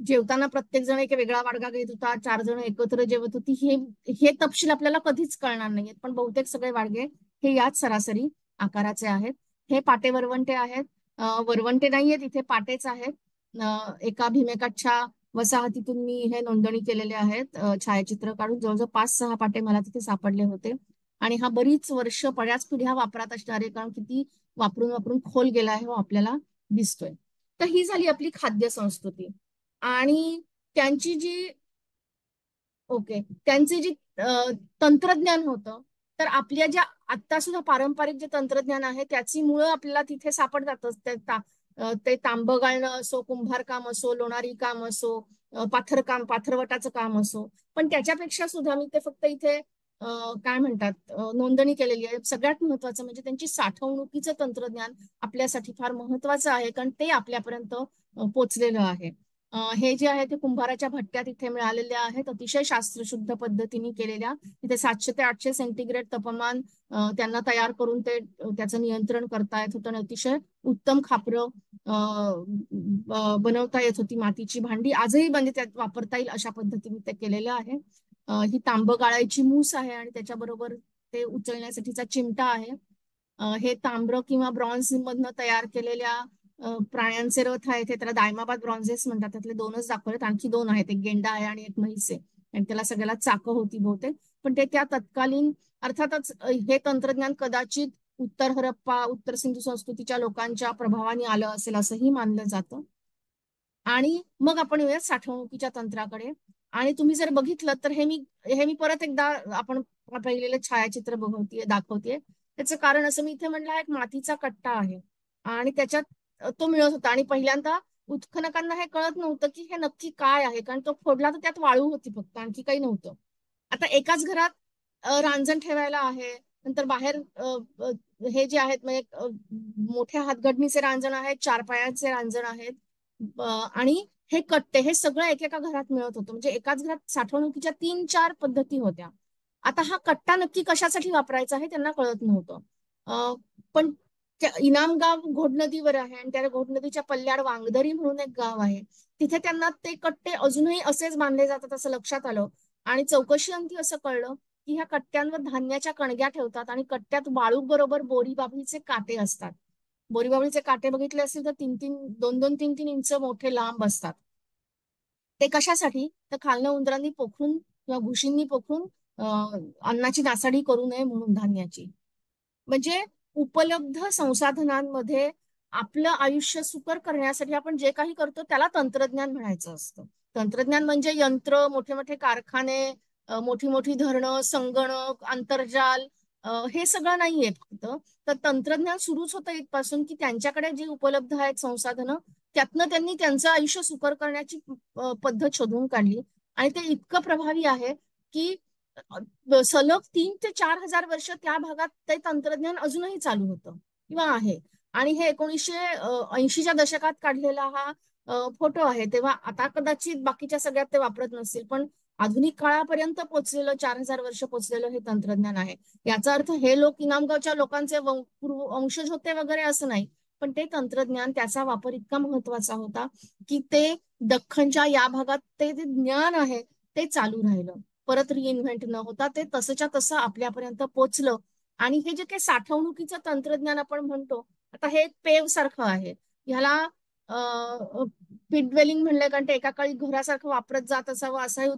जेवताना प्रत्येक जण एक वेगळा वाडगा घेत होता, 4 जण एकत्र जेवत होती, हे हे तपशील आपल्याला कधीच कळणार नाहीयेत. पण बहुतेक सगळे वाडगे हे याच सरासरी आकाराचे आहेत. हे पाटे वरवंटे आहेत. वरवंटे नाहीयेत इथे, पाटेच आहेत. एका भीमेकाठच्या वसाहतीतून मी हे नोंदणी केलेले आहेत. छायाचित्र काढून जवळजवळ 5-6 पाटे मला तिथे सापडले होते. आणि हा बरीच वर्ष, बऱ्याच पिढ्या वापरात असणारे, कारण किती वापरून वापरून खोल गेला आहे हो आपल्याला दिसतोय. तर ही झाली आपली खाद्य संस्कृती. आणि त्यांची जी ओके त्यांचे जी तंत्रज्ञान होतं, तर आपल्या ज्या आत्ता सुद्धा पारंपरिक जे तंत्रज्ञान आहे त्याची मुळं आपल्याला तिथे सापडतातच. ते तांब गाळणं असो, कुंभार काम असो, लोणारी काम असो, पाथरकाम, पाथरवटाचं काम असो. पण त्याच्यापेक्षा सुद्धा मी ते फक्त इथे काय म्हणतात नोंदणी केलेली आहे. सगळ्यात महत्वाचं म्हणजे त्यांची साठवणुकीचं तंत्रज्ञान आपल्यासाठी फार महत्वाचं आहे, कारण ते आपल्यापर्यंत पोचलेलं आहे. हे जे आहे ते कुंभाराच्या भट्ट्यात इथे मिळालेल्या आहेत, अतिशय शास्त्रशुद्ध पद्धतीने केलेल्या. तिथे 700 ते 800 सेंटीग्रेड तापमान त्यांना तयार करून ते त्याचं नियंत्रण करता येत होतं आणि अतिशय उत्तम खापरं बनवता येत होती. मातीची भांडी आजही म्हणजे त्यात वापरता येईल अशा पद्धतीने ते केलेलं आहे. ही तांब गाळायची मूस आहे आणि त्याच्याबरोबर ते उचलण्यासाठीचा चिमटा आहे. हे तांब्र किंवा ब्रॉन्झ मधनं तयार केलेल्या प्राण्यांचे रथ आहेत. त्याला दायमाबाद ब्रॉन्झेस म्हणतात. त्यातले 2च दाखवलेत, आणखी 2 आहेत, एक गेंडा आहे आणि एक म्हैस आहे. आणि त्याला सगळ्याला चाकं होती बहुतेक. पण ते त्या तत्कालीन अर्थातच हे तंत्रज्ञान कदाचित उत्तर हरप्पा, उत्तर सिंधू संस्कृतीच्या लोकांच्या प्रभावाने आलं असेल असंही मानलं जातं. आणि मग आपण येऊया साठवणुकीच्या तंत्राकडे. आणि तुम्ही जर बघितलं तर हे मी परत एकदा आपण पाहिलेलं छायाचित्र दाखवतेय. त्याचं कारण असं, मी इथे म्हटलं एक मातीचा कट्टा आहे आणि त्याच्यात तो मिळत होता. आणि पहिल्यांदा उत्खनकांना हे कळत नव्हतं की हे नक्की काय आहे, कारण तो फोडला तर त्यात वाळू होती फक्त, आणखी काही नव्हतं. आता एकाच घरात रांजण ठेवायला आहे, नंतर बाहेर हे जे आहेत म्हणजे मोठ्या हातगडणीचे रांजण आहेत, 4 पायांचे रांजण आहेत. आणि हे कट्टे हे सगळं एकेका घरात मिळत होतं. म्हणजे एकाच घरात साठवणुकीच्या 3-4 पद्धती होत्या. आता हा कट्टा नक्की कशासाठी वापरायचा हे त्यांना कळत नव्हतं. पण इनामगाव घोड नदीवर आहे आणि त्या घोड नदीच्या पल्ल्याड वांगदरी म्हणून एक गाव आहे. तिथे त्यांना ते कट्टे अजूनही असेच बांधले जातात असं लक्षात आलं. आणि चौकशी अंती असं कळलं की ह्या कट्ट्यांवर धान्याच्या कणग्या ठेवतात आणि कट्ट्यात वाळू बरोबर बोरीबाभळीचे काटे असतात. बोरीबाभळीचे काटे बघितले असतील तर 2-2, 3-3 इंच मोठे लांब असतात. ते कशासाठी, तर खालनं उंदरांनी पोखरून किंवा घुशींनी पोखरून अन्नाची नासाडी करू नये म्हणून धान्याची. म्हणजे उपलब्ध संसाधनांमध्ये आपलं आयुष्य सुकर करण्यासाठी आपण जे काही करतो त्याला तंत्रज्ञान म्हणायचं असतं. तंत्रज्ञान म्हणजे यंत्र, मोठे मोठे कारखाने, मोठी मोठी धरणं, संगणक, आंतरजाल, हे सगळं नाहीये फक्त. तर तंत्रज्ञान सुरूच होतं इथपासून की त्यांच्याकडे जी उपलब्ध आहेत संसाधनं त्यातनं त्यांनी त्यांचं आयुष्य सुकर करण्याची पद्धत शोधून काढली. आणि ते इतकं प्रभावी आहे की सलग 3 ते 4 हजार वर्ष त्या भागात ते तंत्रज्ञान अजूनही चालू होतं किंवा आहे. आणि हे 1980च्या दशकात काढलेला हा फोटो आहे. तेव्हा आता कदाचित बाकीच्या सगळ्यात ते वापरत नसतील, पण आधुनिक काळापर्यंत पोहोचलेलं 4,000 वर्ष पोहोचलेलं हे तंत्रज्ञान आहे. याचा अर्थ हे लोक इनामगावच्या लोकांचे वंशज होते वगैरे असं नाही, पण ते तंत्रज्ञान, त्याचा वापर इतका महत्वाचा होता की ते दख्खनच्या या भागात ते ज्ञान आहे ते चालू राहिलं. परत रिइन्व्हेंट न होता ते तसंच्या तसं आपल्यापर्यंत पोचलं. आणि हे जे काही साठवणुकीचं तंत्रज्ञान आपण म्हणतो, आता हे एक पेव सारखं आहे. ह्याला पीट ड्वेलिंग म्हणलंय कारण ते एका काळी घरासारखं वापरत जात असावं असाही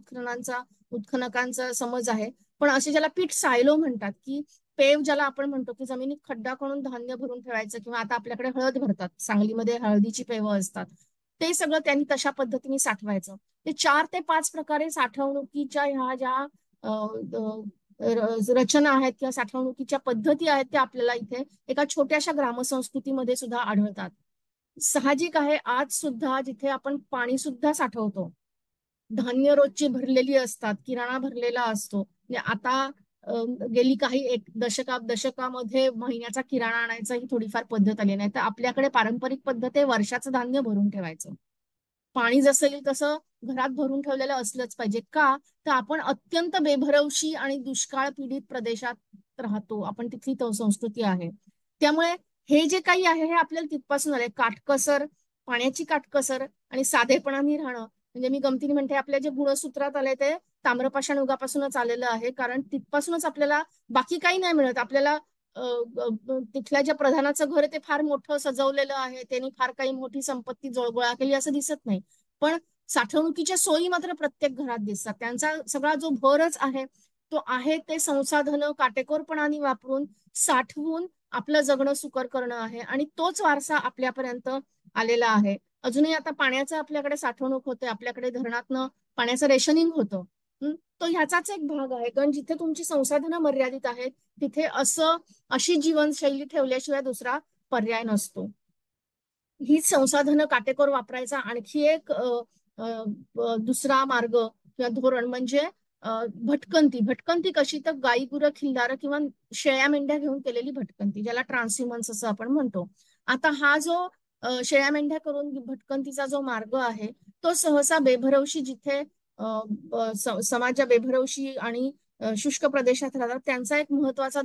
उत्खनकांचा समज आहे. पण असे ज्याला पीठ सायलो म्हणतात, की पेव ज्याला आपण म्हणतो, की जमिनीत खड्डा करून धान्य भरून ठेवायचं, किंवा आता आपल्याकडे हळद भरतात, सांगलीमध्ये हळदीची पेवं असतात, ते सगळं त्यांनी तशा पद्धतीने साठवायचं. ते 4 ते 5 प्रकारे साठवणुकीच्या ह्या ज्या अ, रचना आहेत किंवा साठवणुकीच्या पद्धती आहेत त्या आपल्याला इथे एका छोट्याशा ग्रामसंस्कृतीमध्ये सुद्धा आढळतात. साहजिक आहे, आज सुद्धा जिथे आपण पाणी सुद्धा साठवतो, धान्य रोजची भरलेली असतात, किराणा भरलेला असतो. म्हणजे आता गेली काही एक दशकामध्ये महिन्याचा किराणा आणायचा ही थोडीफार पद्धत आली. नाही तर आपल्याकडे पारंपरिक पद्धत आहे वर्षाचं धान्य भरून ठेवायचं. पाणी जसं येईल तसं घरात भरून ठेवलेलं असलंच पाहिजे. का? तर आपण अत्यंत बेभरवशी आणि दुष्काळ पीडित प्रदेशात राहतो. आपण तिथली तो संस्कृती आहे. त्यामुळे हे जे काही आहे हे आपल्याला तिथपासून आलंय. काटकसर, पाण्याची काटकसर आणि साधेपणाने राहणं. म्हणजे मी गमतीने म्हणते, आपल्या जे गुणसूत्रात आले ते ताम्रपाषाण युगापासूनच आलेलं आहे. कारण तिथपासूनच आपल्याला बाकी काही नाही मिळत. आपल्याला तिथल्या ज्या प्रधानाचं घर आहे ते फार मोठं सजवलेलं आहे, त्यांनी फार काही मोठी संपत्ती गोळा केली असं दिसत नाही. पण साठवणुकीच्या सोयी मात्र प्रत्येक घरात दिसतात. त्यांचा सगळा जो भरच आहे तो आहे ते संसाधनं काटेकोरपणाने वापरून साठवून आपलं जगणं सुकर करणं आहे. आणि तोच वारसा आपल्यापर्यंत आलेला आहे. अजूनही आता पाण्याचं आपल्याकडे साठवणूक होते, आपल्याकडे धरणातनं पाण्याचं रेशनिंग होतं. तो ह्याचाच एक भाग आहे. कारण जिथे तुमची संसाधनं मर्यादित आहेत तिथे अशी जीवनशैली ठेवल्याशिवाय दुसरा पर्याय नसतो. ही संसाधनं काटेकोर वापरायचा आणखी एक दुसरा मार्ग किंवा धोरण म्हणजे भटकंती. भटकंती कशी? तर गाई गुरं खिल्लारं किंवा शेळ्या मेंढ्या घेऊन केलेली भटकंती, ज्याला ट्रान्सह्युमन्स असं आपण म्हणतो. आता हा जो शेळ्या मेंढ्या करून भटकंतीचा जो मार्ग आहे तो सहसा बेभरवशी जिथे समाज बेभरवशी आणि शुष्क प्रदेशात राहतात त्यांचा एक महत्वाचा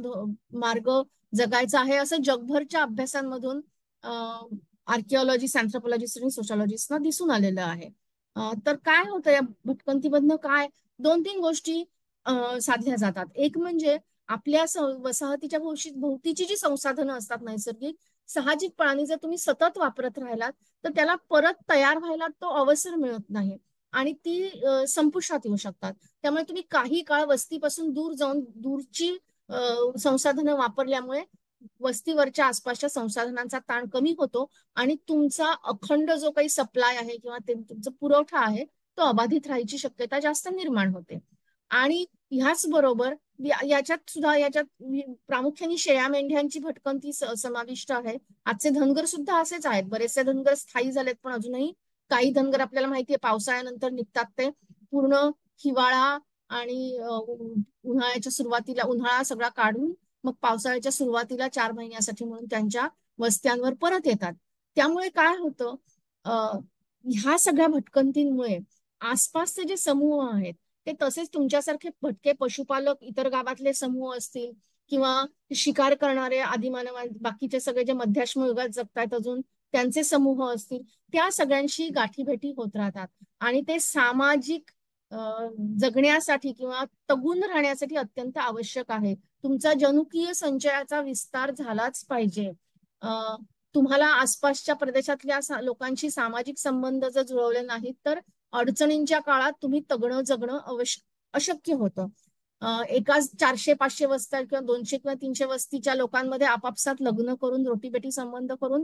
मार्ग जगायचा आहे असं जगभरच्या अभ्यासांमधून आर्किओलॉजिस्ट, अँथ्रोपॉलॉजिस्ट आणि सोशॉलॉजिस्टना दिसून आलेलं आहे. तर काय होतं या भटकंतीमधनं? काय 2-3 गोष्टी साधल्या जातात. एक म्हणजे आपल्या वसाहतीच्या भोवतीची जी संसाधनं असतात नैसर्गिक, साहजिकपणाने जर तुम्ही सतत वापरत राहिलात तर त्याला परत तयार व्हायला तो अवसर मिळत नाही आणि ती संपुष्टात येऊ शकतात. त्यामुळे तुम्ही काही काळ वस्तीपासून दूर जाऊन दूरची संसाधनं वापरल्यामुळे वस्तीवरच्या आसपासच्या संसाधनांचा ताण कमी होतो आणि तुमचा अखंड जो काही सप्लाय आहे किंवा तुमचा पुरवठा आहे तो अबाधित राहायची शक्यता जास्त निर्माण होते. आणि ह्याच बरोबर याच्यात प्रामुख्याने शेळ्या मेंढ्यांची भटकंती समाविष्ट आहे. आजचे धनगर सुद्धा असेच आहेत. बरेचसे धनगर स्थायी झालेत, पण अजूनही काही धनगर आपल्याला माहितीये पावसाळ्यानंतर निघतात. ते पूर्ण हिवाळा आणि उन्हाळ्याच्या सुरुवातीला उन्हाळा सगळा काढून मग पावसाळ्याच्या सुरुवातीला 4 महिन्यासाठी म्हणून त्यांच्या वस्त्यांवर परत येतात. त्यामुळे काय होतं, ह्या सगळ्या भटकंतींमुळे आसपासचे जे समूह आहेत ते तसेच तुमच्यासारखे भटके पशुपालक इतर गावातले समूह असतील किंवा शिकार करणारे आदिमानव बाकीचे सगळे जे मध्याश्म युगात जगतायत अजून त्यांचे समूह असतील, त्या सगळ्यांशी गाठीभेटी होत राहतात आणि ते सामाजिक जगण्यासाठी किंवा तगून राहण्यासाठी अत्यंत आवश्यक आहे. तुमचा जनुकीय संचयाचा विस्तार झालाच पाहिजे. तुम्हाला आसपासच्या प्रदेशातल्या लोकांशी सामाजिक संबंध जर जुळवले नाहीत तर अडचणींच्या काळात तुम्ही तगणं जगणं अशक्य होतं. एकाच 400-500 वस्त्या किंवा 200 किंवा 300 वस्तीच्या लोकांमध्ये आपापसात लग्न करून रोटीबेटी संबंध करून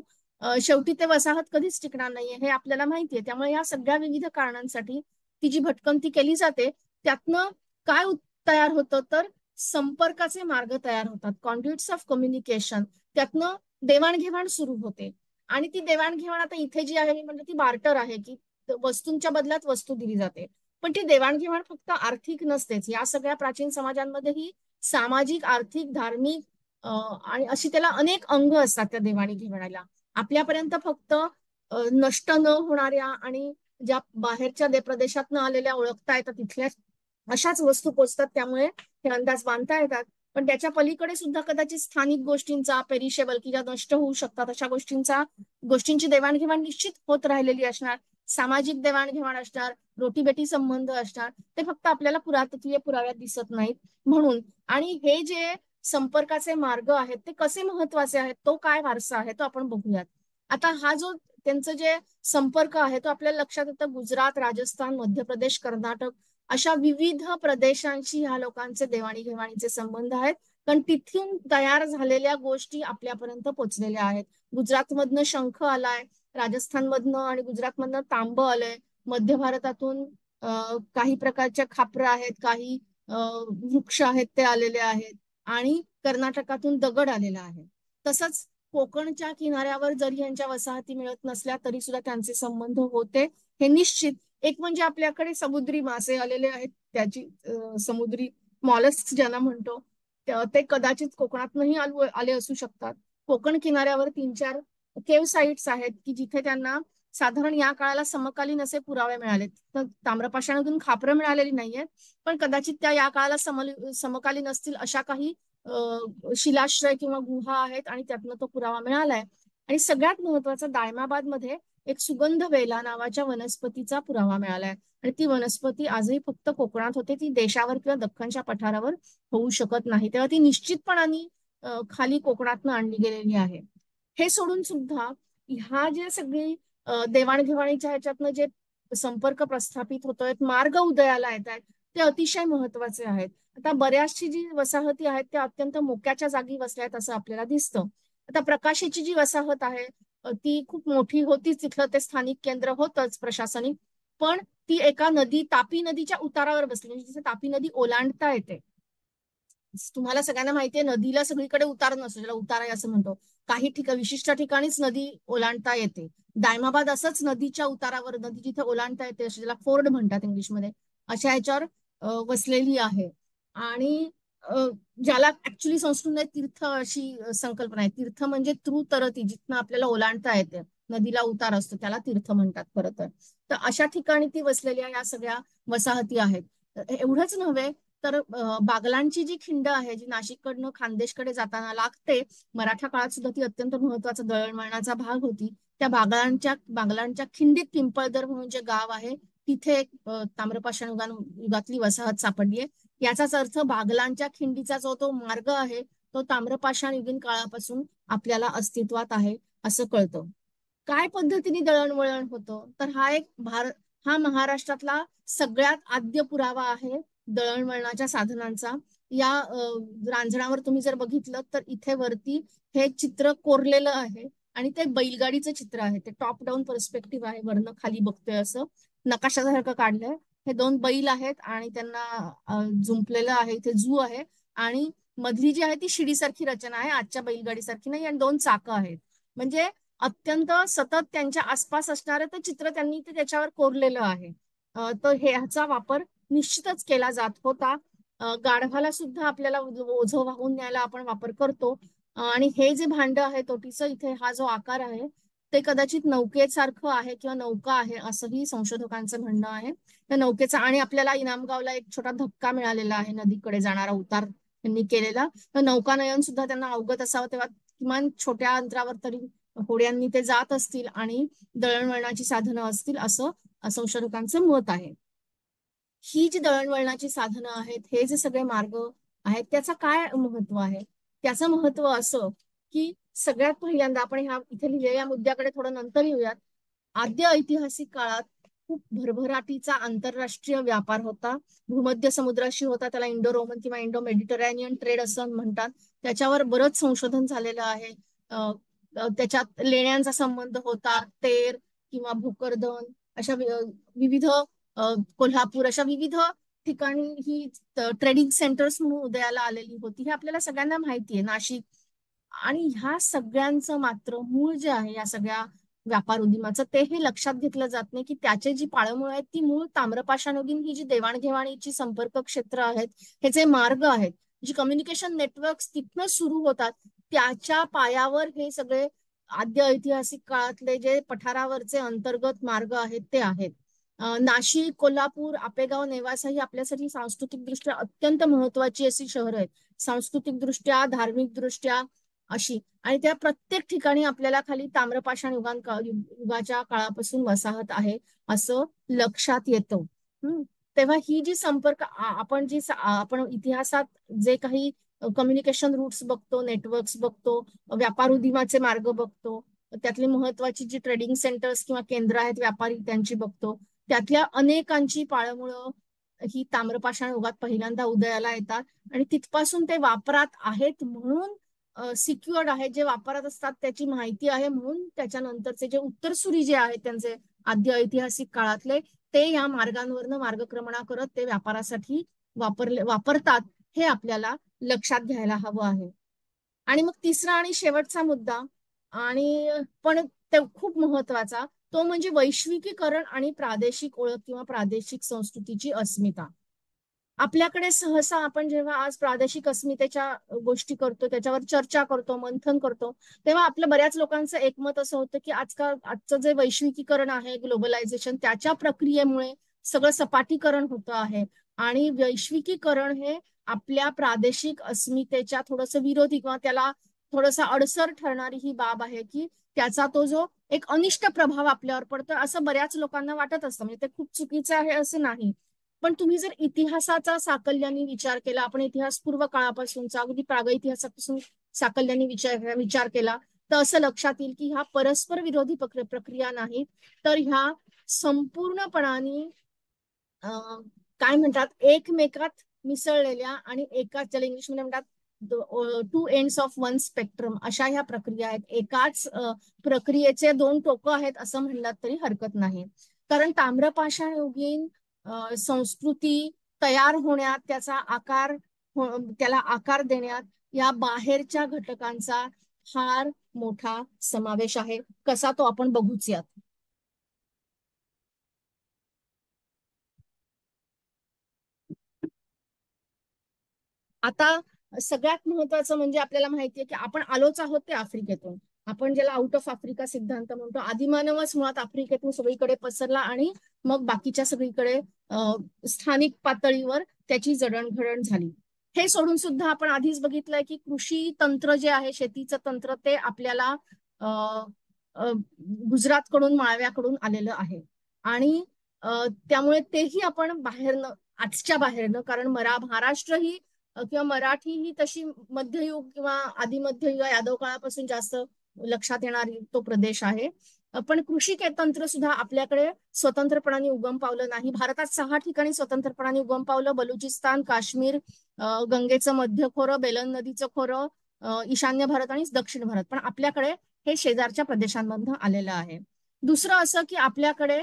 शेवटी ते वसाहत कधीच टिकणार नाहीये हे आपल्याला माहितीये. त्यामुळे या सगळ्या विविध कारणांसाठी ती जी भटकंती केली जाते त्यातनं काय तयार होतं तर संपर्काचे मार्ग तयार होतात, कॉन्ड्युइट्स ऑफ कम्युनिकेशन. त्यातनं देवाणघेवाण सुरू होते आणि ती देवाणघेवाण आता इथे जी आहे म्हणजे ती बार्टर आहे की वस्तूंच्या बदल्यात वस्तू दिली जाते. पण ती देवाणघेवाण फक्त आर्थिक नसतेच. या सगळ्या प्राचीन समाजांमध्ये ही सामाजिक, आर्थिक, धार्मिक आणि अशी त्याला अनेक अंग असतात त्या देवाणघेवाणाला. आपल्यापर्यंत फक्त नष्ट न होणाऱ्या आणि ज्या बाहेरच्या प्रदेशात न आलेल्या ओळखता येतात तिथल्या अशाच वस्तू पोचतात. त्यामुळे हे अंदाज बांधता येतात. पण त्याच्या पलीकडे सुद्धा कदाचित स्थानिक गोष्टींचा, पेरिशेबल की ज्या नष्ट होऊ शकतात अशा गोष्टींची देवाणघेवाण निश्चित होत राहिलेली असणार. सामाजिक देवाणघेवाण असणार, रोटीबेटी संबंध असणार. ते फक्त आपल्याला पुरातत्वीय पुराव्यात दिसत नाहीत म्हणून. आणि हे जे संपर्काचे मार्ग आहेत ते कसे महत्वाचे आहेत, तो काय वारसा आहे तो आपण बघूयात. आता हा जो त्यांचं जे संपर्क आहे तो आपल्याला लक्षात येतं, गुजरात, राजस्थान, मध्य प्रदेश, कर्नाटक अशा विविध प्रदेशांशी ह्या लोकांचे देवाणघेवाणीचे संबंध आहेत. कारण तिथून तयार झालेल्या गोष्टी आपल्यापर्यंत पोहोचलेल्या आहेत. गुजरातमधनं शंख आलाय, राजस्थानमधनं आणि गुजरातमधनं तांब आलंय, मध्य भारतातून काही प्रकारच्या खापरं आहेत, काही वृक्ष आहेत ते आलेले आहेत, आणि कर्नाटकातून दगड आलेला आहे. तसंच कोकणच्या किनाऱ्यावर जरी यांच्या वसाहती मिळत नसल्या तरी सुद्धा त्यांचे संबंध होते हे निश्चित. एक म्हणजे आपल्याकडे समुद्री मासे आलेले आहेत, त्याची समुद्री मॉलस्क ज्यांना म्हणतो ते कदाचित कोकणातनंही आले असू शकतात. कोकण किनाऱ्यावर 3-4 केव्ह साइट्स आहेत की जिथे त्यांना साधारण या काळाला समकालीन असे पुरावे मिळाले. तर ताम्रपाषाणातून खापरं मिळालेली नाहीयेत, पण कदाचित त्या या काळाला समकालीन असतील अशा काही शिलाश्रय किंवा गुहा आहेत आणि त्यातनं तो पुरावा मिळालाय. आणि सगळ्यात महत्वाचा, दायमाबाद मध्ये एक सुगंध वेला नावाच्या वनस्पतीचा पुरावा मिळालाय, आणि ती वनस्पती आजही फक्त कोकणात होते, ती देशावर किंवा दख्खनच्या पठारावर होऊ शकत नाही. तेव्हा ती निश्चितपणाने खाली कोकणातनं आणली गेलेली आहे. हे सोडून सुद्धा ह्या जे सगळी देवाणघेवाणीच्या ह्याच्यातनं जे संपर्क प्रस्थापित होतोय, मार्ग उदयाला येत आहेत, ते अतिशय महत्वाचे आहेत. आता बऱ्याचशी जी वसाहती आहेत त्या अत्यंत मोक्याच्या जागी वसल्या आहेत असं आपल्याला दिसतं. आता प्रकाशीची जी वसाहत आहे ती खूप मोठी होतीच, तिथलं ते स्थानिक केंद्र होतच प्रशासनिक, पण ती एका नदी, तापी नदीच्या उतारावर बसली, म्हणजे तिथे तापी नदी ओलांडता येते. तुम्हाला सगळ्यांना माहितीये नदीला सगळीकडे उतार नसतो, ज्याला उतार आहे असं म्हणतो. काही विशिष्ट ठिकाणीच नदी ओलांडता येते. दायमाबाद असंच नदीच्या उतारावर, नदी जिथे ओलांडता येते, ज्याला फोर्ड म्हणतात इंग्लिशमध्ये, अशा ह्याच्यावर वसलेली आहे. आणि ज्याला ऍक्च्युली संस्कृत तीर्थ अशी संकल्पना आहे. तीर्थ म्हणजे तरती, जिथनं आपल्याला ओलांडता येते, नदीला उतार असतो, त्याला तीर्थ म्हणतात खरं तर. तर अशा ठिकाणी ती वसलेल्या या सगळ्या वसाहती आहेत. एवढंच नव्हे तर बागलांची जी खिंड आहे, जी नाशिककडनं खानदेशकडे जाताना लागते, मराठा काळात सुद्धा ती अत्यंत महत्वाचा दळणवळणाचा भाग होती. त्या बागलांच्या खिंडीत पिंपळदर म्हणून जे गाव आहे, तिथे एक ताम्रपाषाण युगातली वसाहत सापडली आहे. याचाच अर्थ बागलांच्या खिंडीचा जो तो मार्ग आहे तो ताम्रपाषाण युगीन काळापासून आपल्याला अस्तित्वात आहे असं कळतं. काय पद्धतीने दळणवळण होतं, तर हा महाराष्ट्रातला सगळ्यात आद्य पुरावा आहे दळणवळणाच्या साधनांचा. या रांजणावर तुम्ही जर बघितलं तर इथे वरती हे चित्र कोरलेलं आहे, आणि ते बैलगाडीचं चित्र आहे. ते टॉप डाऊन पर्स्पेक्टिव्ह आहे, वरनं खाली बघतोय असं नकाशासारखं काढलंय. हे 2 बैल आहेत आणि त्यांना जुंपलेलं आहे, इथे झू आहे, आणि मधली जी आहे ती शिडीसारखी रचना आहे, आजच्या बैलगाडीसारखी नाही, आणि 2 चाकं आहेत. म्हणजे अत्यंत सतत त्यांच्या आसपास असणारं ते चित्र त्यांनी ते त्याच्यावर कोरलेलं आहे. तर ह्याचा वापर निश्चितच केला जात होता. गाढवाला सुद्धा आपल्याला ओझं वाहून न्यायला आपण वापर करतो. आणि हे जे भांड आहे तोटीचं, इथे हा जो आकार आहे ते कदाचित नौकेसारखं आहे किंवा नौका आहे असंही संशोधकांचं म्हणणं आहे. त्या नौकेचा, आणि आपल्याला इनामगावला एक छोटा धक्का मिळालेला आहे नदीकडे जाणारा उतार त्यांनी केलेला, तर नौकानयन सुद्धा त्यांना अवगत असावं, तेव्हा किमान छोट्या अंतरावर तरी होड्यांनी ते जात असतील आणि दळणवळणाची साधनं असतील असं संशोधकांचं मत आहे. ही जी दळणवळणाची साधनं आहेत, हे जे सगळे मार्ग आहेत, त्याचा काय महत्व आहे? त्याचं महत्व असं की सगळ्यात पहिल्यांदा आपण ह्या इथे लिहिलेल्या मुद्द्याकडे थोडं नंतर येऊयात. आद्य ऐतिहासिक काळात खूप भरभराटीचा आंतरराष्ट्रीय व्यापार होता, भूमध्य समुद्राशी होता, त्याला इंडो रोमन किंवा इंडो मेडिटरेनियन ट्रेड असं म्हणतात. त्याच्यावर बरंच संशोधन झालेलं आहे. त्याच्यात लेण्यांचा संबंध होता, तेर किंवा भोकरदन अशा विविध कोल्हापूर अशा विविध ठिकाणी ही ट्रेडिंग सेंटर्स म्हणून उदयाला आलेली होती. हे आपल्याला सगळ्यांना माहिती आहे, नाशिक. आणि ह्या सगळ्यांचं मात्र मूळ जे आहे या सगळ्या व्यापार उद्यमाचं, ते हे लक्षात घेतलं जात नाही की त्याचे जी पाळंमुळं आहेत ती मूळ ताम्रपाषाणयुगीन ही जी देवाणघेवाणीची संपर्क क्षेत्र आहेत, हे जे मार्ग आहेत, जी कम्युनिकेशन नेटवर्क तिथनं सुरू होतात, त्याच्या पायावर हे सगळे आद्य ऐतिहासिक काळातले जे पठारावरचे अंतर्गत मार्ग आहेत ते आहेत. नाशिक, कोल्हापूर, आपेगाव, नेवासा ही आपल्यासाठी सांस्कृतिक दृष्ट्या अत्यंत महत्वाची अशी शहरं आहेत, सांस्कृतिक दृष्ट्या, धार्मिक दृष्ट्या अशी. आणि त्या प्रत्येक ठिकाणी आपल्याला खाली ताम्रपाषाण युगाच्या काळापासून वसाहत आहे असं लक्षात येतं. तेव्हा ही जी संपर्क आपण इतिहासात जे काही कम्युनिकेशन रूट्स बघतो, नेटवर्क्स बघतो, व्यापार उदीमाचे मार्ग बघतो, त्यातली महत्वाची जी ट्रेडिंग सेंटर्स किंवा केंद्र आहेत व्यापारी त्यांची बघतो. त्यातल्या अनेकांची पाळमुळं ही ताम्रपाषाण युगात पहिल्यांदा उदयाला येतात आणि तिथपासून ते वापरात आहेत म्हणून सिक्युअर्ड आहे, जे वापरात असतात त्याची माहिती आहे म्हणून त्याच्यानंतरचे जे उत्तरसुरी जे आहेत त्यांचे आद्य ऐतिहासिक काळातले ते या मार्गांवरनं मार्गक्रमणा करत ते व्यापारासाठी वापरतात, हे आपल्याला लक्षात घ्यायला हवं आहे. आणि मग तिसरा आणि शेवटचा मुद्दा आणि पण ते खूप महत्वाचा, तो म्हणजे वैश्विकीकरण आणि प्रादेशिक ओळख किंवा प्रादेशिक संस्कृतीची अस्मिता. आपल्याकडे सहसा आपण जेव्हा आज प्रादेशिक अस्मितेच्या गोष्टी करतो, त्याच्यावर चर्चा करतो, मंथन करतो, तेव्हा आपल्या बऱ्याच लोकांचं एकमत असं होतं की आजचं जे वैश्विकीकरण आहे, ग्लोबलायझेशन, त्याच्या प्रक्रियेमुळे सगळं सपाटीकरण होतं आहे आणि वैश्विकीकरण हे आपल्या प्रादेशिक अस्मितेच्या थोडंसं विरोधी किंवा त्याला थोडंसं अडसर ठरणारी ही बाब आहे की त्याचा तो जो एक अनिष्ट प्रभाव आपल्यावर पडतो असं बऱ्याच लोकांना वाटत असतं. म्हणजे ते खूप चुकीचं आहे असं नाही, पण तुम्ही जर इतिहासाचा साकल्याने विचार केला, आपण इतिहासपूर्व काळापासूनचा अगदी प्रागइतिहासापासून साकल्याने विचार केला, तर असं लक्षात येईल की ह्या परस्पर विरोधी प्रक्रिया नाहीत, तर ह्या संपूर्णपणाने काय म्हणतात एकमेकात मिसळलेल्या आणि एकाच, ज्याला इंग्लिशमध्ये म्हणतात two ends of one spectrum, अशा ह्या प्रक्रिया आहेत. एकाच प्रक्रियेचे दोन टोकं आहेत असं म्हणलात तरी हरकत नाही. कारण ताम्रपाषाण युगीन संस्कृती तयार होण्यात, त्याला आकार देण्यात या बाहेरच्या घटकांचा फार मोठा समावेश आहे. कसा तो आपण बघूच यात. आता सगळ्यात महत्वाचं म्हणजे आपल्याला माहितीये की आपण आलोच आहोत ते आफ्रिकेतून. आपण ज्याला आउट ऑफ आफ्रिका सिद्धांत म्हणतो, आदिमानवच मुळात आफ्रिकेतून सगळीकडे पसरला आणि मग बाकीच्या सगळीकडे स्थानिक पातळीवर त्याची जडणघडण झाली. हे सोडून सुद्धा आपण आधीच बघितलंय की कृषी तंत्र जे आहे, शेतीचं तंत्र, ते आपल्याला गुजरातकडून, माळव्याकडून आलेलं आहे. आणि त्यामुळे तेही आपण बाहेरनं, आजच्या बाहेरनं, कारण महाराष्ट्र ही किंवा मराठी ही तशी मध्ययुग किंवा आदिमध्ययुग यादव काळापासून जास्त लक्षात येणारी तो प्रदेश आहे. पण कृषी तंत्र सुद्धा आपल्याकडे स्वतंत्रपणाने उगम पावलं नाही. भारतात 6 ठिकाणी स्वतंत्रपणाने उगम पावलं: बलुचिस्तान, काश्मीर, गंगेचं मध्य खोरं, बेलन नदीचं खोरं, ईशान्य भारत आणि दक्षिण भारत. पण आपल्याकडे हे शेजारच्या प्रदेशांमधून आलेलं आहे. दुसरं असं की आपल्याकडे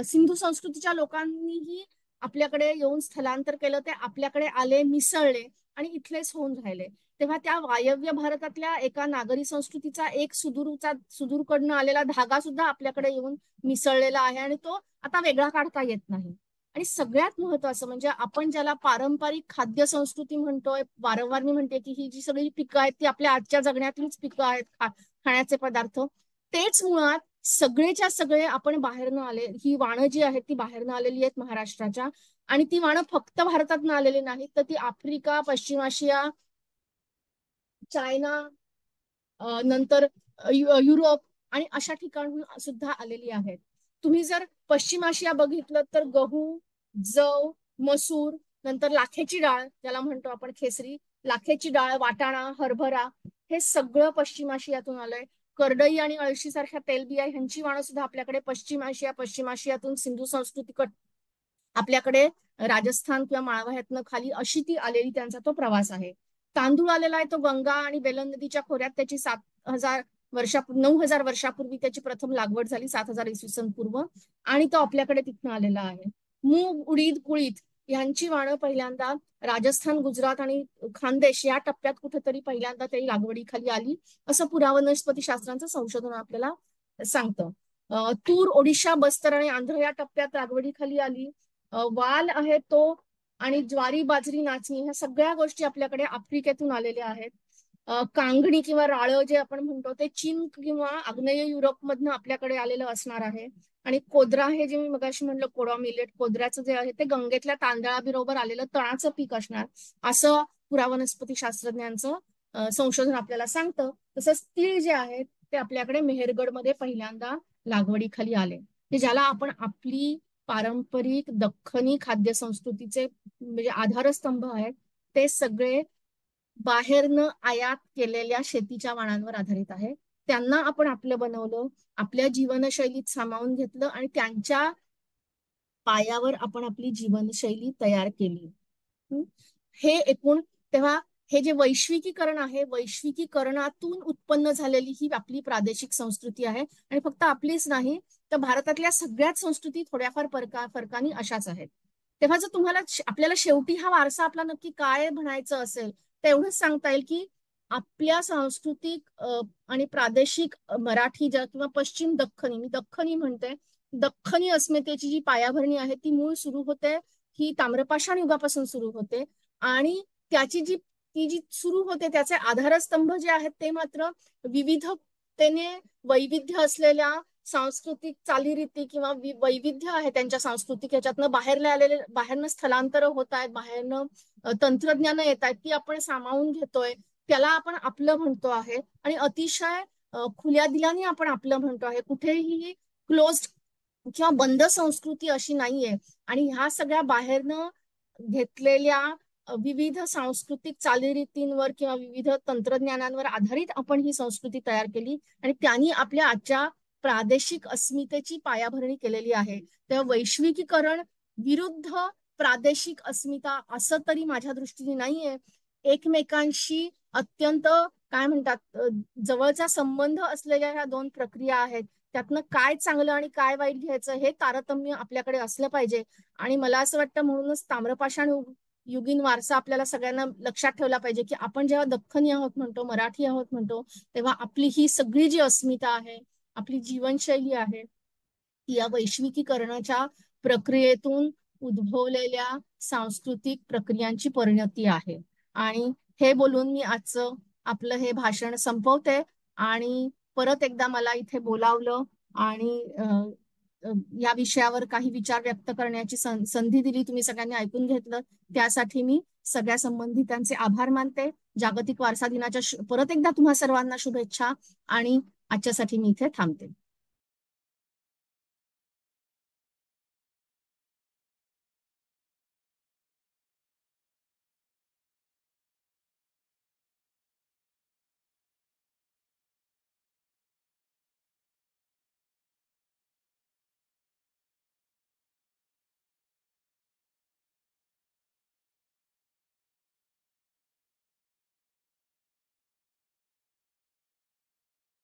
सिंधू संस्कृतीच्या लोकांनीही आपल्याकडे येऊन स्थलांतर केलं, ते आपल्याकडे आले, मिसळले आणि इथलेच होऊन राहिले. तेव्हा त्या वायव्य भारतातल्या एका नागरी संस्कृतीचा एक सुदूरकडनं आलेला धागा सुद्धा आपल्याकडे येऊन मिसळलेला आहे आणि तो आता वेगळा काढता येत नाही. आणि सगळ्यात महत्वाचं म्हणजे आपण ज्याला पारंपरिक खाद्य संस्कृती म्हणतोय, वारंवार मी म्हणते की ही जी सगळी पिकं आहेत ती आपल्या आजच्या जगण्यातलीच पिकं आहेत, खाण्याचे पदार्थ, तेच मुळात सगळेच्या सगळे आपण बाहेरनं आले. ही वाणं जी आहेत ती बाहेरनं आलेली आहेत महाराष्ट्राच्या, आणि ती वाणं फक्त भारतातनं आलेली नाहीत, तर ती आफ्रिका, पश्चिम आशिया, चायना, नंतर युरोप आणि अशा ठिकाणून सुद्धा आलेली आहेत. तुम्ही जर पश्चिम आशिया बघितलं तर गहू, जव, मसूर, नंतर लाखेची डाळ ज्याला म्हणतो आपण खेसरी, लाखेची डाळ, वाटाणा, हरभरा, हे सगळं पश्चिम आशियातून आलंय. करडई आणि अळशी सारख्या तेलबिया ह्यांची वाणं सुद्धा आपल्याकडे पश्चिम आशियातून सिंधू संस्कृती आपल्याकडे राजस्थान किंवा माळवा खाली अशी ती आलेली त्यांचा तो प्रवास आहे. तांदूळ आलेला आहे तो गंगा आणि बेलन नदीच्या खोऱ्यात, त्याची 9,000 वर्षापूर्वी त्याची प्रथम लागवड झाली, 7,000 इसवी पूर्व, आणि तो आपल्याकडे तिथनं आलेला आहे. मूग, उडीद, कुळीत यांची वाणं पहिल्यांदा राजस्थान, गुजरात आणि खानदेश या टप्प्यात कुठेतरी पहिल्यांदा तरी लागवडीखाली आली, असं पुरावनस्पती शास्त्रांचं संशोधन आपल्याला सांगतं. तूर ओडिशा, बस्तर आणि आंध्र या टप्प्यात लागवडीखाली आली. वाल आहे तो, आणि ज्वारी, बाजरी, नाचणी, ह्या सगळ्या गोष्टी आपल्याकडे आफ्रिकेतून आलेल्या आहेत. कांगणी किंवा राळं जे आपण म्हणतो ते चीन किंवा आग्नेय युरोप मधनं आपल्याकडे आलेलं असणार आहे. आणि कोद्रा हे जे मी मगाशी म्हणलं, कोडा मिलेट, कोद्राचं जे आहे ते गंगेतल्या तांदळाबरोबर आलेलं तणाचं पीक असणार, असं पुरावनस्पती शास्त्रज्ञांचं संशोधन आपल्याला सांगतं. तसंच तीळ जे आहेत ते आपल्याकडे मेहरगडमध्ये पहिल्यांदा लागवडीखाली आले, ज्याला आपण आपली पारंपरिक दख्खनी खाद्य संस्कृतीचे म्हणजे आधारस्तंभ आहेत, ते सगळे बाहेरनं आयात केलेल्या शेतीच्या वाणांवर आधारित आहे. त्यांना आपण आपलं बनवलं, आपल्या जीवनशैलीत सामावून घेतलं आणि त्यांच्या पायावर आपण आपली जीवनशैली तयार केली. हं? हे एकूण तेव्हा हे जे वैश्विकीकरण आहे, वैश्विकीकरणातून उत्पन्न झालेली ही आपली प्रादेशिक संस्कृती आहे. आणि फक्त आपलीच नाही, तर भारतातल्या सगळ्याच संस्कृती थोड्याफार फरकाने अशाच आहेत. तेव्हा जर तुम्हाला आपल्याला शेवटी हा वारसा आपला नक्की काय म्हणायचं असेल, तर एवढंच सांगता येईल की आपल्या सांस्कृतिक आणि प्रादेशिक मराठी किंवा पश्चिम दख्खनी, मी दख्खनी म्हणते, दख्खनी अस्मितेची जी पायाभरणी आहे ती मूळ सुरू होते ही ताम्रपाषाण युगापासून सुरू होते. आणि त्याची जी सुरू होते त्याचे आधारस्तंभ जे आहेत ते मात्र विविधतेने वैविध्य असलेल्या सांस्कृतिक चालीरीती किंवा वैविध्य आहे त्यांच्या सांस्कृतिक ह्याच्यातनं बाहेरनं स्थलांतर होत आहेत, बाहेरनं तंत्रज्ञान येत आहेत, ती आपण सामावून घेतोय, त्याला आपण आपलं म्हणतो आहे. आणि अतिशय खुल्या दिलाने आपण आपलं म्हणतो आहे. कुठेही क्लोज्ड किंवा बंद संस्कृती अशी नाहीये. आणि ह्या सगळ्या बाहेरनं घेतलेल्या विविध सांस्कृतिक चालीरीतींवर किंवा विविध तंत्रज्ञानांवर आधारित आपण ही संस्कृती तयार केली आणि त्यांनी आपल्या आजच्या प्रादेशिक अस्मितेची पायाभरणी केलेली आहे. तेव्हा वैश्विकीकरण विरुद्ध प्रादेशिक अस्मिता असं तरी माझ्या दृष्टीने नाहीये. एकमेकांशी अत्यंत काय म्हणतात जवळचा संबंध असलेल्या ह्या दोन प्रक्रिया आहेत. त्यातनं काय चांगलं आणि काय वाईट घ्यायचं हे तारतम्य आपल्याकडे असलं पाहिजे. आणि मला असं वाटतं म्हणूनच ताम्रपाषाण युगीन वारसा आपल्याला सगळ्यांना लक्षात ठेवला पाहिजे की आपण जेव्हा दख्खनी आहोत म्हणतो, मराठी आहोत म्हणतो, तेव्हा आपली ही सगळी जी अस्मिता आहे, आपली जीवनशैली आहे, ती या वैश्विकीकरणाच्या प्रक्रियेतून उद्भवलेल्या सांस्कृतिक प्रक्रियांची परिणती आहे. आणि हे बोलून मी आजचं आपलं हे भाषण संपवते. आणि परत एकदा मला इथे बोलावलं आणि या विषयावर काही विचार व्यक्त करण्याची संधी दिली, तुम्ही सगळ्यांनी ऐकून घेतलं, त्यासाठी मी सगळ्या संबंधितांचे आभार मानते. जागतिक वारसा दिनाच्या परत एकदा तुम्हा सर्वांना शुभेच्छा आणि आजच्यासाठी मी इथे थांबते.